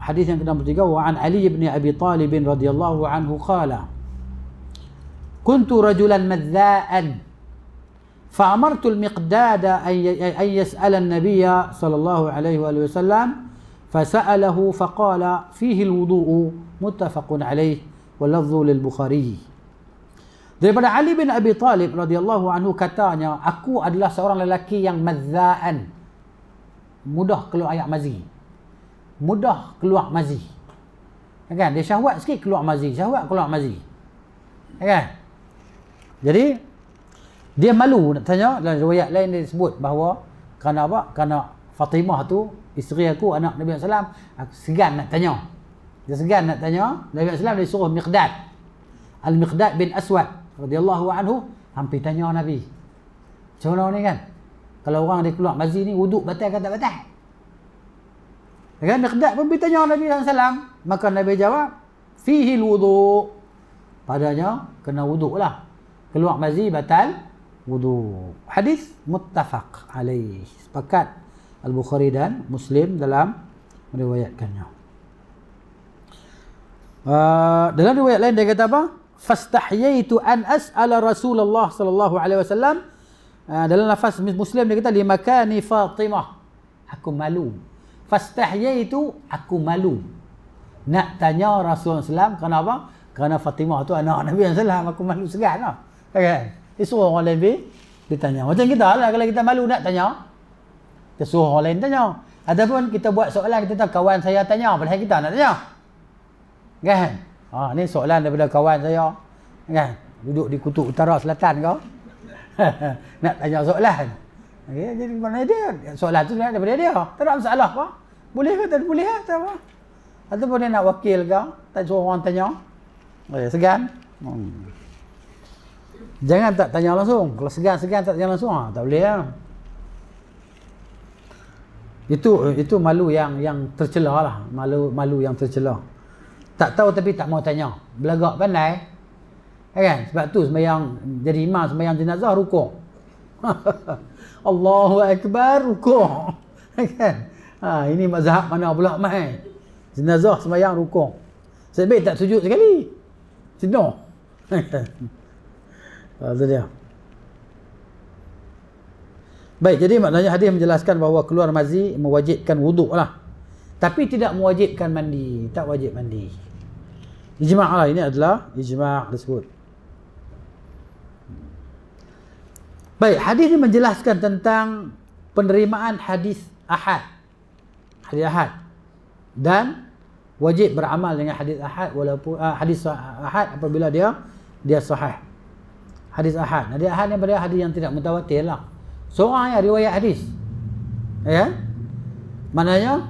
hadis yang ke-63, wa an Ali bin Abi Talib radhiyallahu anhu qala, kuntu rajulan madza'an فأمرت المقداد أن يسأل النبي صلى الله عليه وآله وسلم فسأله فقال فيه الوضوء متفق عليه واللفظ للبخاري. Daripada Ali bin Abi Talib radhiyallahu anhu katanya, aku adalah seorang lelaki yang madzaan, mudah keluar air mazi. Mudah keluar mazi. Kan? Dia syahwat sikit keluar mazi, syahwat keluar mazi. Kan? Jadi dia malu nak tanya. Dalam riwayat lain dia sebut bahawa kerana apa? Kerana Fatimah tu isteri aku, anak Nabi SAW, aku segan nak tanya. Dia segan nak tanya. Nabi SAW dia suruh Miqdad, Al-Miqdad bin Aswad radhiyallahu anhu, hampir tanya Nabi, macam mana ni kan, kalau orang dia keluar mazi ni, wuduk batal ke tak batal? Kan Miqdad pun pergi tanya Nabi SAW. Maka Nabi jawab, fihi al-wudu', padanya kena wuduk lah. Keluar mazi batal wudu. Hadis muttafaq alaih. Sepakat Al-Bukhari dan Muslim dalam meriwayatkannya. Dalam riwayat lain dia kata apa? Fastahyaitu an as'ala Rasulullah sallallahu alaihi wasallam. Dalam lafaz Muslim dia kata limakani Fatimah. Aku malu. Fastahyaitu, aku malu nak tanya Rasulullah SAW. Kenapa? Kerana Fatimah tu anak Nabi SAW. Aku malu segan lah. Kan? Dia suruh orang lain ditanya. Macam kita lah, kalau kita malu nak tanya, kita suruh orang lain tanya. Ataupun kita buat soalan, kita tahu kawan saya tanya, padahal kita nak tanya. Kan? Ni soalan daripada kawan saya. Kan? Duduk di kutub utara selatan kau. Nak tanya soalan. Okay, jadi mana dia? Soalan tu daripada dia. Tak ada masalah apa. Boleh ke tak boleh ke? Tak apa. Ataupun dia nak wakil kau, tak suruh orang tanya. Segan. Jangan tak tanya langsung. Kalau segan-segan tak tanya langsung, tak boleh lah. Itu malu yang tercela lah. Malu yang tercela. Tak tahu tapi tak mau tanya. Belagak pandai. Kan? Sebab tu sembahyang jadi imam, sembahyang jenazah rukuk. Allahu Akbar, rukuk. Kan? Ini mazhab mana pula mai? Jenazah sembahyang rukuk. Sebaik tak sujud sekali. Jenuh. Itu dia. Baik, jadi maknanya hadis menjelaskan bahawa keluar mazi mewajibkan wuduk lah. Tapi tidak mewajibkan mandi. Tak wajib mandi. Ijma' lah. Ini adalah ijma' tersebut. Baik, hadis ini menjelaskan tentang penerimaan hadis ahad. Hadis ahad. Dan wajib beramal dengan hadis ahad walaupun hadis ahad apabila dia sahih. Hadis ahad. Hadis ahad ni pada hadis yang tidak mutawatir lah. Seorang yang riwayat hadis. Ya? Maknanya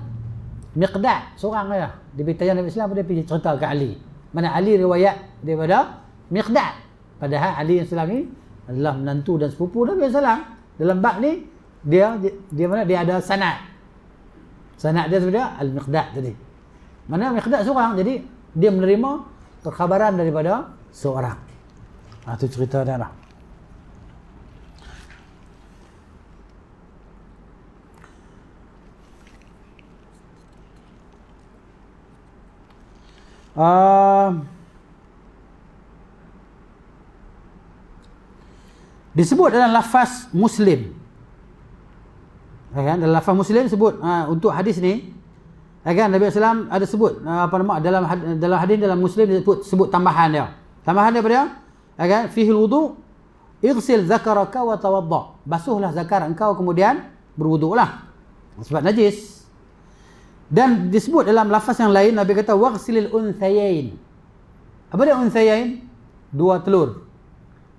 Miqdad seorang aja. Dia bertanya Nabi Islam, dia pergi cerita ke Ali. Mana Ali riwayat daripada Miqdad. Padahal Ali Islam ni adalah menantu dan sepupu Nabi Islam. Dalam bab ni dia mana dia ada sanad. Sanad dia sebenarnya Al-Miqdad tadi. Mana Miqdad seorang, jadi dia menerima perkhabaran daripada seorang. Itu cerita dia lah. Disebut dalam lafaz Muslim. Kan? Dalam lafaz Muslim sebut untuk hadis ni, kan Nabi SAW ada sebut dalam hadis dalam Muslim disebut tambahan dia. Tambahan dia pada kan fihi alwudu ighsil zakaraka wa tawadda. Basuhlah zakar engkau kemudian berwuduklah. Sebab najis. Dan disebut dalam lafaz yang lain, Nabi kata waghsilil unthayain. Apa dia unthayain? 2 telur.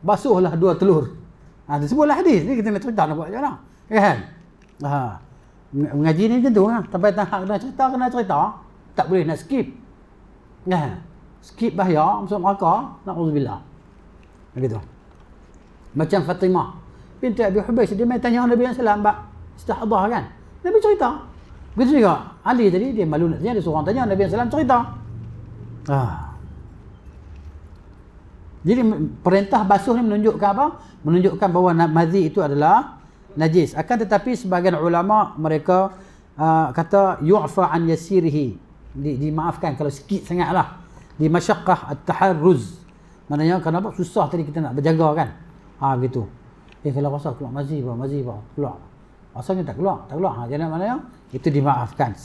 Basuhlah 2 telur. Disebutlah hadis ni, kita nak cerita nak buat macam mana, kan? Mengaji ni macam tu lah. Sampai tahap kena cerita, tak boleh nak skip, kan? Skip bahaya, masuk neraka, na'udzubillah. Begitu. Macam Fatimah binti Abi Hubais, dia main tanya Nabi SAW bab istihadhah, kan? Nabi cerita. Begitu juga Ali tadi, dia malu nak tanya, dia seorang tanya, Nabi SAW cerita. Jadi perintah basuh ni menunjukkan apa? Menunjukkan bahawa madhi itu adalah najis. Akan tetapi sebahagian ulama mereka kata yu'fa an yasirihi, dimaafkan kalau sikit sangatlah. Di masyaqqah at-taharruz. Maknanya kenapa susah tadi kita nak berjaga, kan? Begitu. Kalau rasa keluar mazi keluar. Asalnya tak keluar. Jadi maknanya itu dimaafkan.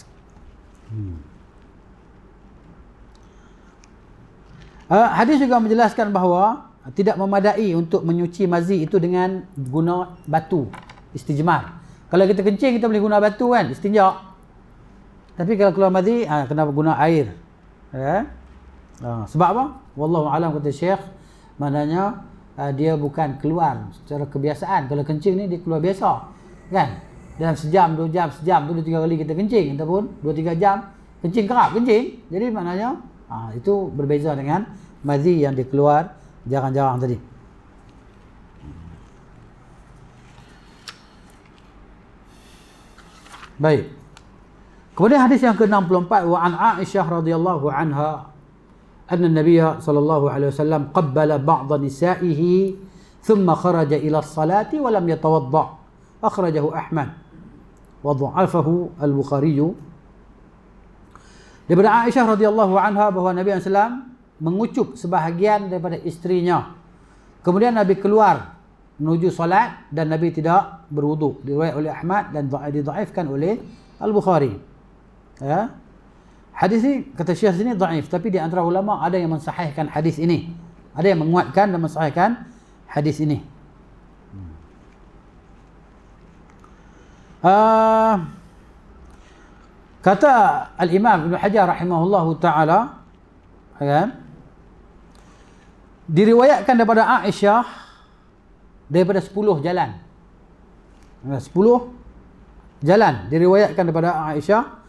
Hadis juga menjelaskan bahawa tidak memadai untuk menyuci mazi itu dengan guna batu, istijmar. Kalau kita kencing, kita boleh guna batu, kan, istinja. Tapi kalau keluar mazi, kena guna air. Sebab apa? Wallahu alam, kata Syekh, maknanya dia bukan keluar secara kebiasaan. Kalau kencing ni dia keluar biasa, kan? Dalam sejam, 2 jam, sejam tu 2-3 kali kita kencing, ataupun 2-3 jam kencing, kerap kencing. Jadi maknanya itu berbeza dengan madhi yang dikeluar jarang-jarang tadi. Baik. Kemudian hadis yang ke-64, wa an Aisyah radhiyallahu anha anna Nabiy sallallahu alaihi wasallam qabbala ba'd nisa'ihi thumma kharaja ila as-salati wa lam yatawadda. Akhrajahu Ahmad wa dha'afahu al-Bukhari. Daripada Aisyah radhiyallahu anha bahawa Nabi SAW mengucup sebahagian daripada isterinya. Kemudian Nabi keluar menuju solat dan Nabi tidak berwuduk. Diriwayat oleh Ahmad dan didhaifkan oleh Al-Bukhari. Hadis ini kata Syekh sini dhaif, tapi di antara ulama ada yang mensahihkan hadis ini. Ada yang menguatkan dan mensahihkan hadis ini. Kata Al-Imam Ibn Hajar rahimahullahu ta'ala, kan, diriwayatkan daripada Aisyah daripada 10 jalan. 10 jalan diriwayatkan daripada Aisyah,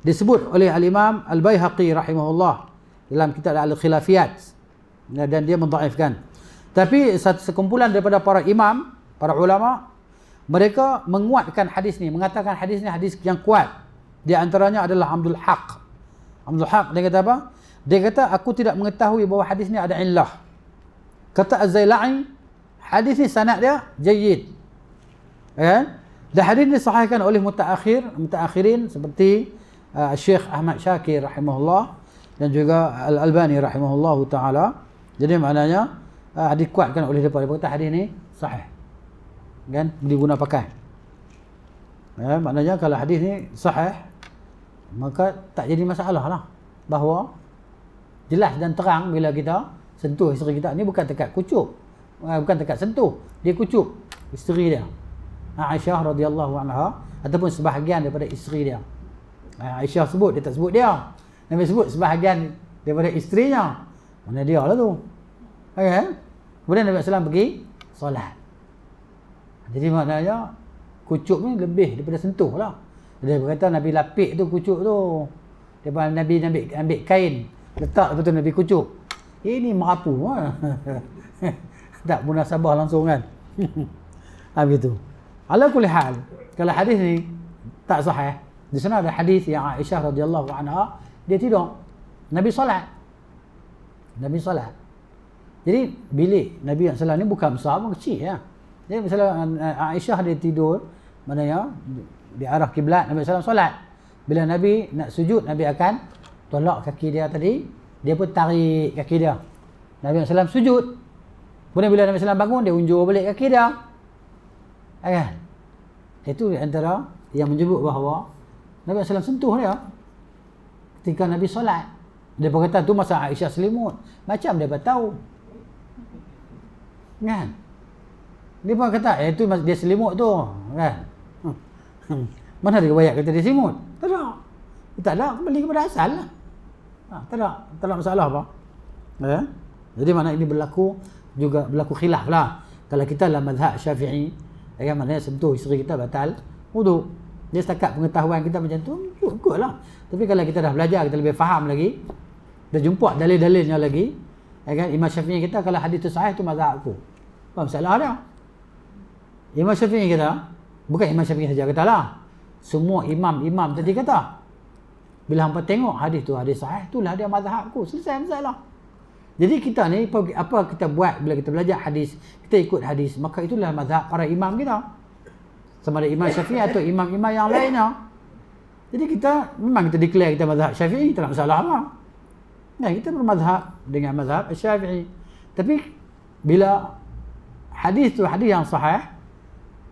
disebut oleh Al-Imam Al-Baihaqi rahimahullah dalam kitab Al-Khilafiyat, dan dia mendhaifkan. Tapi satu sekumpulan daripada para imam, para ulama, mereka menguatkan hadis ni, mengatakan hadis ni hadis yang kuat. Di antaranya adalah Abdul Haq. Abdul Haq dia kata apa? Dia kata aku tidak mengetahui bahawa hadis ni ada illah. Kata Az-Zailai, hadis ni sanad dia jayyid. Dan hadis ni disahihkan oleh mutaakhirin seperti Syekh Ahmad Syakir rahimahullah dan juga Al-Albani rahimahullahu taala. Jadi maknanya dikuatkan oleh mereka. Dia kata hadis ni sahih, kan, boleh guna pakai. Maknanya kalau hadis ni sahih, maka tak jadi masalah lah, bahawa jelas dan terang bila kita sentuh isteri kita. Ni bukan dekat kucup, bukan dekat sentuh, dia kucup isteri dia, Aisyah radhiyallahu anha, ataupun sebahagian daripada isteri dia. Aisyah sebut, dia tak sebut dia. Nabi sebut sebahagian daripada isterinya. Mana dia lah tu, okay? Kemudian Nabi SAW pergi solat. Jadi maknanya kucup ni lebih daripada sentuh lah. Dia berkata Nabi lapik tu kucup tu. Daripada Nabi ambil kain, letak, lepas tu Nabi kucup. Ini merapu lah. Tak munasabah langsung, kan. Begitu. Ala kulli hal, kalau hadis ni tak sahih, di sana ada hadis yang Aisyah radhiyallahu anha, dia tidur, Nabi solat. Nabi solat. Jadi bilik Nabi SAW ni bukan besar pun, kecil ya. Jadi misalnya Aisyah dia tidur, maknanya di arah kiblat, Nabi SAW solat. Bila Nabi nak sujud, Nabi akan tolak kaki dia tadi, dia pun tarik kaki dia. Nabi SAW sujud. Kemudian bila Nabi SAW bangun, dia unjur balik kaki dia. Kan? Itu antara yang menyebut bahawa Nabi SAW sentuh dia ketika Nabi solat. Dia berkata tu masa Aisyah selimut. Macam dia tahu, kan? Dia pun kata itu dia selimut tu, kan? Mana riwayat kata dia selimut? Tak ada. Tak ada, kembali kepada asal lah. Tak ada masalah apa. Ya? Jadi mana ini berlaku khilaf lah. Kalau kita dalam mazhab Syafi'i, maknanya sentuh isteri kita batal wudu. Dia setakat pengetahuan kita macam tu, cukup lah. Tapi kalau kita dah belajar, kita lebih faham lagi, dah jumpa dalil-dalilnya lagi, Imam Syafi'i kita kalau hadis tu sahih tu mazhab aku. Apa masalah dia? Imam Syafi'i kita, bukan Imam Syafi'i saja kata lah. Semua imam tadi kata, bila hampa tengok hadis tu hadis sahih, itulah dia mazhab aku. Selesai masalah. Jadi kita ni apa kita buat bila kita belajar hadis, kita ikut hadis, maka itulah mazhab para imam kita. Sama ada Imam Syafi'i atau imam-imam yang lainnya. Jadi kita memang kita declare kita mazhab Syafi'i, tak ada masalah apa. Nah, kita bermazhab dengan mazhab Syafi'i. Tapi bila hadis tu hadis yang sahih,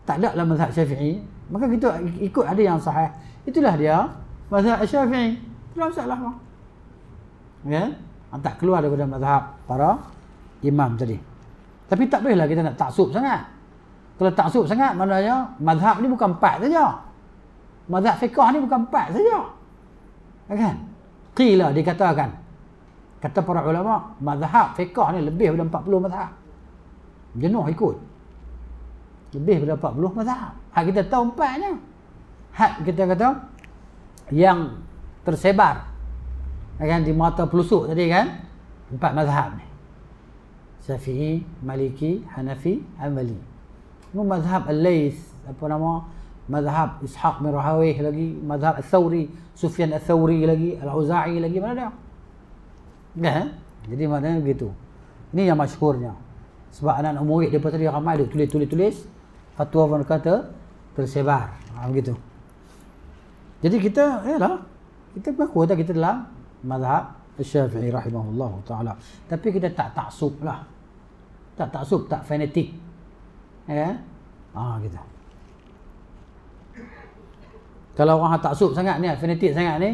tak ada dalam mazhab Syafi'i, maka kita ikut hadis yang sahih. Itulah dia mazhab Syafi'i. Tak ada masalah apa. Ya? Tak keluar daripada mazhab para imam tadi. Tapi tak bolehlah kita nak taksub sangat. Kalau taksub sangat, maknanya mazhab ni bukan 4 saja. Mazhab fiqh ni bukan 4 saja. Kan? Qila dikatakan, kata para ulama, mazhab fiqh ni lebih daripada 40 mazhab. Jenuh ikut. Lebih daripada 40 mazhab. Hak kita tahu 4-nya. Hak kita kata yang tersebar di mata pelusuk tadi kan, 4 mazhab ni. Syafi'i, Maliki, Hanafi, Hanbali. Ini mazhab Al-Laits, mazhab Ishaq bin Rahawayh lagi, mazhab Al-Thawri, Sufyan Al-Thawri lagi, Al-Auza'i lagi, mana dia? Kan? Jadi maknanya begitu. Ini yang masyhurnya. Sebab anak-anak murid daripada tadi ramai dia tulis fatwa pun kata tersebar. Begitu. Jadi kita kita mengaku kita dalam mazhab Syafi'i rahimahullah taala. Tapi kita tak taksub lah. Tak taksub, tak fanatik. Ya. Gitu. Kalau orang taksub sangat ni, fanatik sangat ni,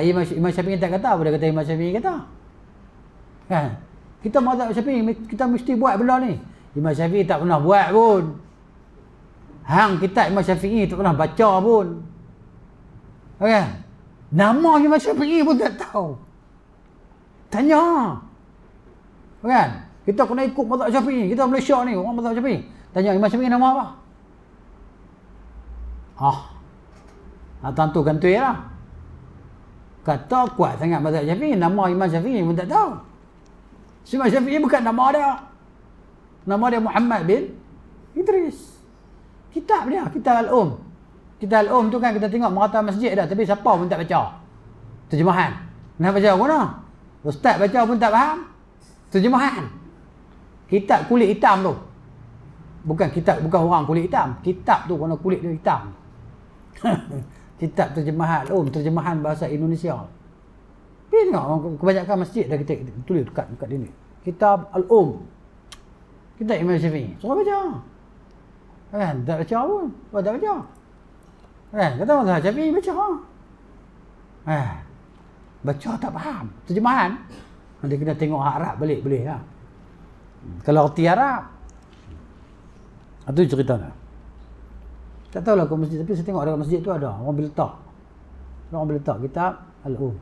Imam Syafi'i tak kata apa dia kata Imam Syafi'i kata. Kan? Kita mazhab Syafi'i, kita mesti buat benda ni. Imam Syafi'i tak pernah buat pun. Hang kitab Imam Syafi'i tak pernah baca pun. Kan? Nama Imam Syafi'i pun tak tahu. Tanya. Kan? Kita kena ikut mazhab Syafi'i. Kita Malaysia ni, orang mazhab Syafi'i. Tanya Imam Syafi'i nama apa? Tentu gantui lah. Kata kuat sangat mazhab Syafi'i, nama Imam Syafi'i pun tak tahu. Imam Syafi'i bukan nama dia. Nama dia Muhammad bin Idris. Kitab dia, Kitab Al-Um. Kitab Al-Um tu kan kita tengok merata masjid dah, tapi siapa pun tak baca. Terjemahan. Nak baca pun lah. Ustaz baca pun tak faham. Terjemahan. Kitab kulit hitam tu. Bukan orang kulit hitam. Kitab tu warna kulit dia hitam. Kitab terjemahan Al-Um, terjemahan bahasa Indonesia. Tapi tengok kebanyakan masjid dah kita tulis dekat sini. Kitab Al-Um. Kitab Imam Syafi'i. Suruh baca. Kan? Tak baca pun. Tak baca. Kan? Kata mazhab Syafi'i baca. Baca tak faham. Terjemahan. Nanti kena tengok Arab balik boleh lah. Kalau erti Arab. Itu cerita lah. Tak tahulah ke masjid, tapi saya tengok dekat masjid tu ada. Orang boleh letak. Orang boleh letak kitab Al-Um.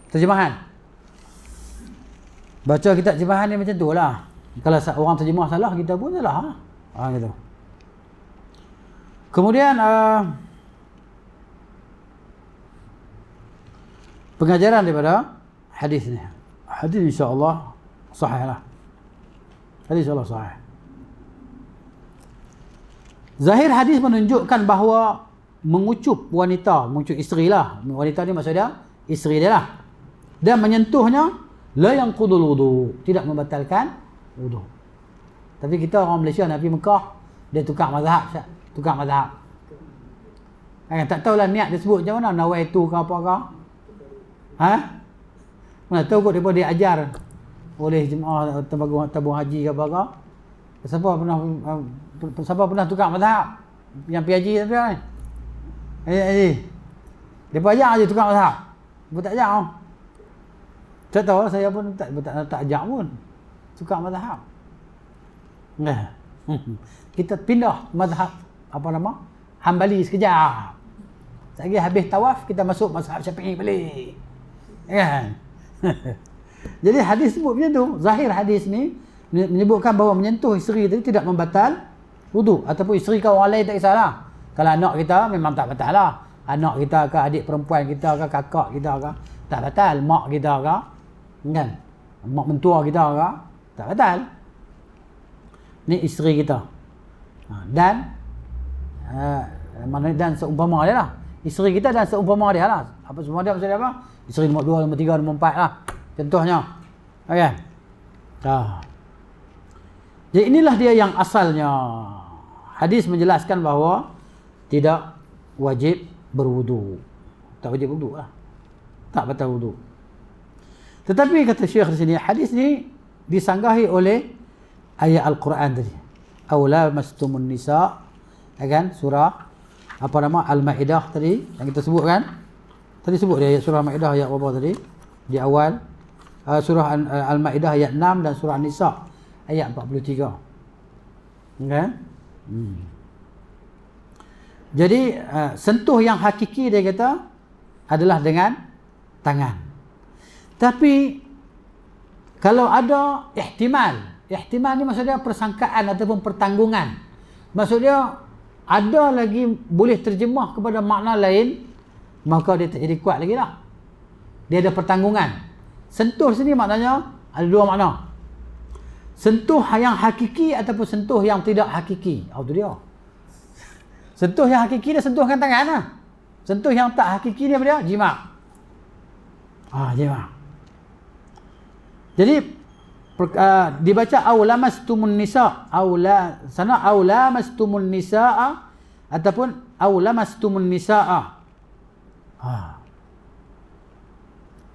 Terjemahan. Baca kitab terjemahan ni macam tu lah. Kalau orang terjemah salah, kita pun salah. Gitu. Kemudian pengajaran daripada hadis ni. Hadis insya-Allah sahih lah. Hadis insya-Allah sahih. Zahir hadis menunjukkan bahawa mengucup isteri lah. Wanita ni maksud dia isteri dia lah. Dan menyentuhnya la yanqudul wudu, tidak membatalkan wudu. Tapi kita orang Malaysia nak pergi Mekah, dia tukar mazhab. Tak tahulah niat dia sebut macam mana, nawaitu ke apa ke. Mana tahu kot dia ajar oleh jemaah tabung haji ke apa ke. Siapa pernah tukar mazhab? Yang pergi haji tapi kan. Dia ajar je tukar mazhab. Dia tak ajar. Tak tahu, saya pun tak ajar pun. Tukar mazhab. Kita pindah mazhab Hanbali sekejap. Lagi habis tawaf kita masuk mazhab Syafi'i balik. Kan? Jadi hadis sebut macam tu. Zahir hadis ni menyebutkan bahawa menyentuh isteri tadi tidak membatal wudu, ataupun isteri kau orang lain tak kisahlah. Kalau anak kita memang tak batal lah. Anak kita ke, adik perempuan kita ke, kakak kita ke, tak batal. Mak kita ke, kan? Mak mentua kita ke, tak batal. Ni isteri kita. Dan dan seumpama dia lah. Isteri kita dan seumpama dia lah. Apa seumpama dia maksudnya apa? Isteri nombor 2, nombor 3, nombor 4 lah. Contohnya. Okay. Jadi inilah dia yang asalnya. Hadis menjelaskan bahawa tidak wajib berwudu. Tak wajib wudu lah. Tak batal wudu. Tetapi kata Syekh di sini, hadis ni disanggahi oleh ayat Al-Quran tadi. Aw lamastumun nisa, kan? Surah apa nama Al-Maidah tadi yang kita sebut kan? Tadi sebut dia ayat surah Al-Maidah ayat berapa tadi? Di awal surah Al-Maidah ayat 6 dan surah An-Nisa ayat 43. Kan? Jadi sentuh yang hakiki dia kata adalah dengan tangan. Tapi kalau ada ihtimal ni maksudnya persangkaan ataupun pertanggungan. Maksudnya ada lagi boleh terjemah kepada makna lain, maka dia tak jadi kuat lagi dah. Dia ada pertanggungan. Sentuh sini maknanya ada dua makna. Sentuh yang hakiki ataupun sentuh yang tidak hakiki. Itu dia. Sentuh yang hakiki dia sentuhkan tangan lah. Sentuh yang tak hakiki dia apa dia? Jima'. Jima'. Jadi dibaca aulamastumun nisa, aulamastumun nisaa ataupun aulamastumun nisaa.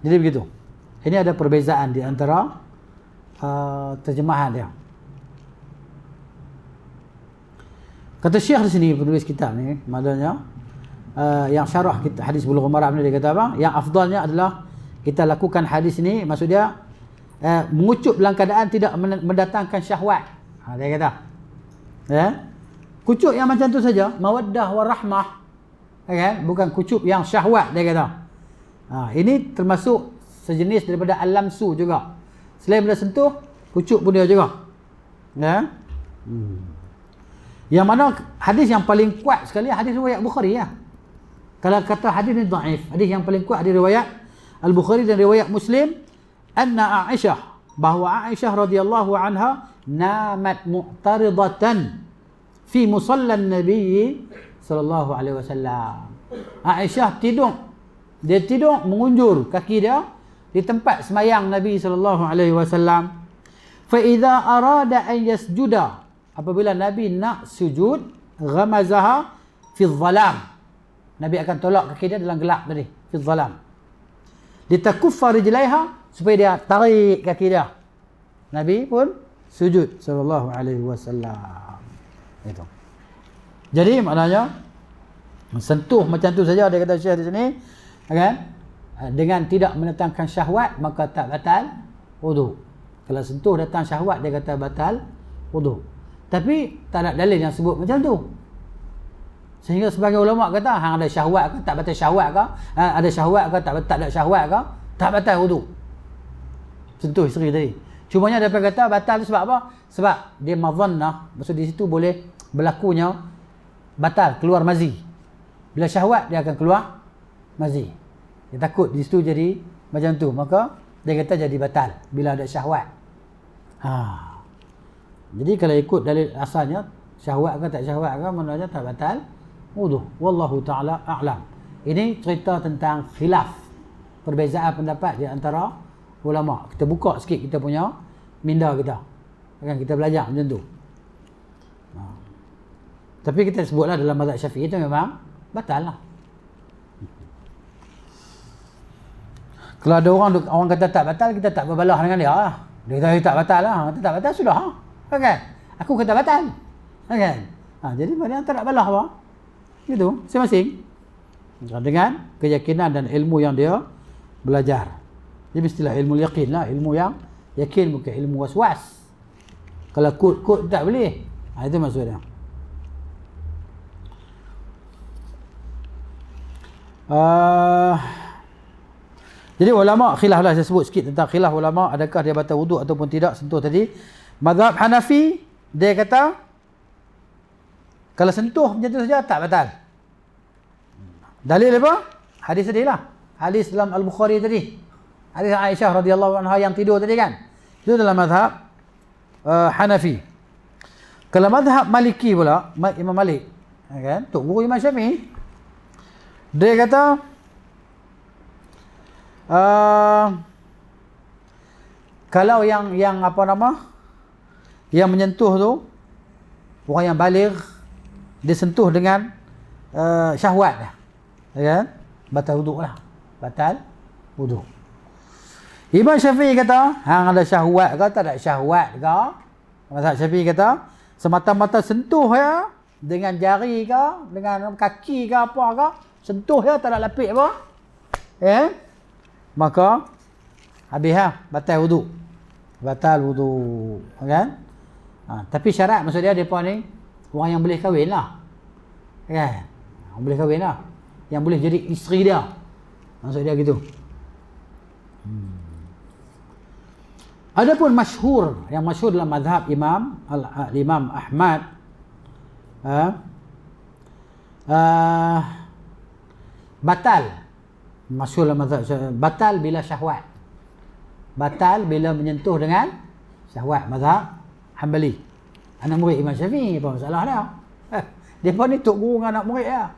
Jadi begitu. Ini ada perbezaan di antara terjemahan dia. Kata Syekh di sini penulis kitab ni, maknanya yang syarah kita hadis Bulughul Maram ni, dia kata apa? Yang afdalnya adalah kita lakukan hadis ni, maksud dia mengucup dalam keadaan tidak mendatangkan syahwat. Dia kata. Kucup yang macam tu saja, mawaddah warahmah. Kan? Bukan kucup yang syahwat, dia kata. Ini termasuk sejenis daripada al-lamsu juga. Selain daripada sentuh, kucup pun dia juga. Yang mana hadis yang paling kuat sekali hadis riwayat Bukhari ya. Kalau kata hadis ni dhaif, hadis yang paling kuat hadis riwayat Al-Bukhari dan riwayat Muslim, anna Aisyah, bahawa Aisyah radhiyallahu anha namat mu'taridatan fi musallan Nabi sallallahu alaihi wasallam. Aisyah tidur, dia tidur mengunjur kaki dia di tempat semayang Nabi sallallahu alaihi wasallam. Fa idza arada an yasjuda, apabila Nabi nak sujud, ghamazaha fi dhalam, Nabi akan tolak kaki dia dalam gelap tadi, fi dhalam, litakuffa rijlaiha, supaya dia tarik kaki dia. Nabi pun sujud sallallahu alaihi wasallam. Itu. Jadi maknanya sentuh macam tu saja, dia kata Syekh di sini, kan? Dengan tidak mendatangkan syahwat maka tak batal wudu. Kalau sentuh datang syahwat, dia kata batal wudu. Tapi tak ada dalil yang sebut macam tu. Sehingga sebagai ulama kata hang ada syahwat ke, tak batal syahwat ke, ada syahwat ke, tak ada syahwat ke, tak batal wudu. Sentuh isteri tadi. Cumanya dia kata batal sebab apa? Sebab dia madhannah, maksud di situ boleh berlakunya batal, keluar mazi. Bila syahwat dia akan keluar mazi. Dia takut di situ jadi macam tu, maka dia kata jadi batal bila ada syahwat. Jadi kalau ikut dalil asalnya, syahwat ke tak syahwat ke, maknanya tak batal wudu. Wallahu taala a'lam. Ini cerita tentang khilaf, perbezaan pendapat di antara ulama. Kita buka sikit kita punya minda kita. Kan kita belajar macam tu. Tapi kita sebutlah dalam mazhab Syafi'i itu memang batal lah. Kalau ada orang kata tak batal, kita tak berbalah dengan dia lah. Dia kata tak batal lah. Kata tak batal sudah. Kan? Aku kata batal. Kan? Jadi mana tak nak balah apa? Gitu, masing-masing. Dengan keyakinan dan ilmu yang dia belajar. Dia mestilah ilmu yakin lah. Ilmu yang yakin, bukan ilmu was-was. Kalau kod tak boleh. Itu maksudnya. Jadi ulama khilaf lah, saya sebut sikit tentang khilaf ulama, adakah dia batal wuduk ataupun tidak, sentuh tadi. Mazhab Hanafi, dia kata kalau sentuh macam tu saja tak batal. Dalil apa? Hadis tadi lah. Hadis dalam Al-Bukhari tadi. Hadis Aisyah radhiyallahu anha yang tidur tadi kan. Itu dalam mazhab Hanafi. Kalau mazhab Maliki pula, Imam Malik, kan? Tok guru Imam Syafi'i, dia kata kalau yang apa nama, yang menyentuh tu orang yang baligh, dia sentuh dengan syahwat, kan? Batal wuduk lah. Batal wuduk. Imam Syafi'i kata hang ada syahwat ke tak ada syahwat ke, mazhab Syafi'i kata semata-mata sentuh ya, dengan jari ke, dengan kaki ke apa ke, sentuh ya, tak ada lapik apa, maka habis lah, batal wuduk. Batal wuduk, kan? Tapi syarat maksud dia, mereka ni orang yang boleh kahwin lah, kan? Orang boleh kahwin lah, yang boleh jadi isteri dia, maksud dia gitu. Adapun masyhur, yang masyhur dalam mazhab Imam Ahmad, batal, masyhur dalam mazhab, batal bila syahwat, batal bila menyentuh dengan syahwat, mazhab Hanbali. Anak murid Imam Syafi'i, apa masalah dia? Depa ni tok guru dengan anak murid dia.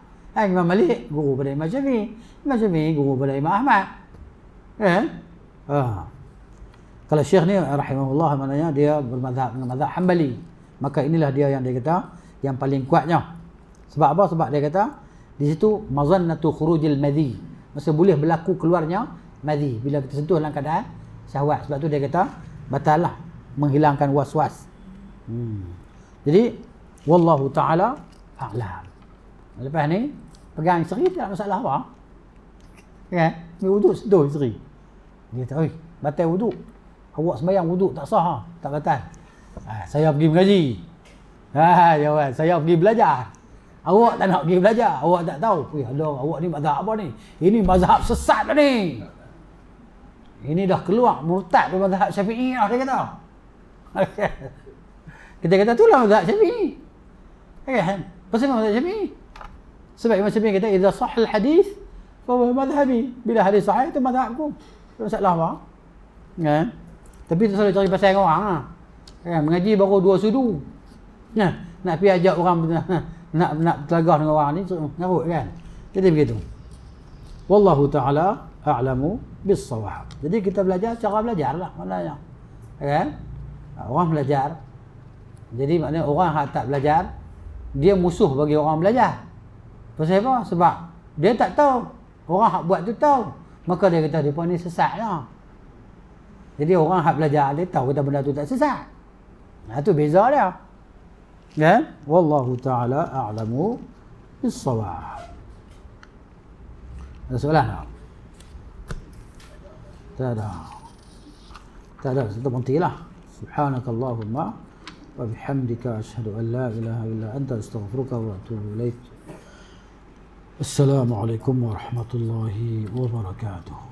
Imam Malik guru pada Imam Syafi'i, Imam Syafi'i guru pada Imam Ahmad. Kalau Syekh ni rahimahullah, maknanya dia bermazhab dengan mazhab Hanbali, maka inilah dia yang dia kata yang paling kuatnya. Sebab apa? Sebab dia kata di situ mazannatu khurujil madhi, maksud boleh berlaku keluarnya madhi bila kita sentuh dalam keadaan syahwat. Sebab tu dia kata batal lah, menghilangkan was-was. Jadi wallahu taala a'lam. Lepas ni pegang isteri tak masalah apa, kan? Ni wuduk sentuh isteri, dia kata oi batal wuduk, awak sembahyang wuduk tak sah ha? Tak batal. Saya pergi mengaji, jawab saya pergi belajar. Awak tak nak pergi belajar, awak tak tahu. Aduh, awak ni mazhab apa ni? Ini mazhab sesat dah ni. Ini dah keluar murtad dari mazhab Syafi'i lah, dia kata. Kita kata itulah mazhab Syafi'i, kan? Pasal mazhab Syafi'i, sebab Imam Syafi'i kata idza sahal hadis fa huwa madhhabi, bila hadis sahih itu mazhabku. Tak masalah apa, kan? Tapi tak selalu cari pasal orang lah, kan? Mengaji baru 2 sudu, nak pergi ajak orang nak telagah dengan orang ni ngarut, kan? Jadi begitu. Wallahu taala a'lamu bis-shawab. Jadi kita belajar cara belajar lah maknanya, kan? Orang belajar, jadi maknanya orang yang tak belajar dia musuh bagi orang belajar. Pasal apa? Sebab dia tak tahu, orang hak buat tu tahu, maka dia kata depa ni sesat lah. Jadi orang hak belajar dia tahu kata benda tu tak sesat. Itu beza dia, kan? Wallahu taala a'lamu bis-shawab. Ada soalan tak? Tak ada, kita berhentilah. Subhanakallahumma wa bihamdika asyhadu an la ilaha illa anta astaghfiruka wa atubu ilaik. Assalamualaikum warahmatullahi wabarakatuh.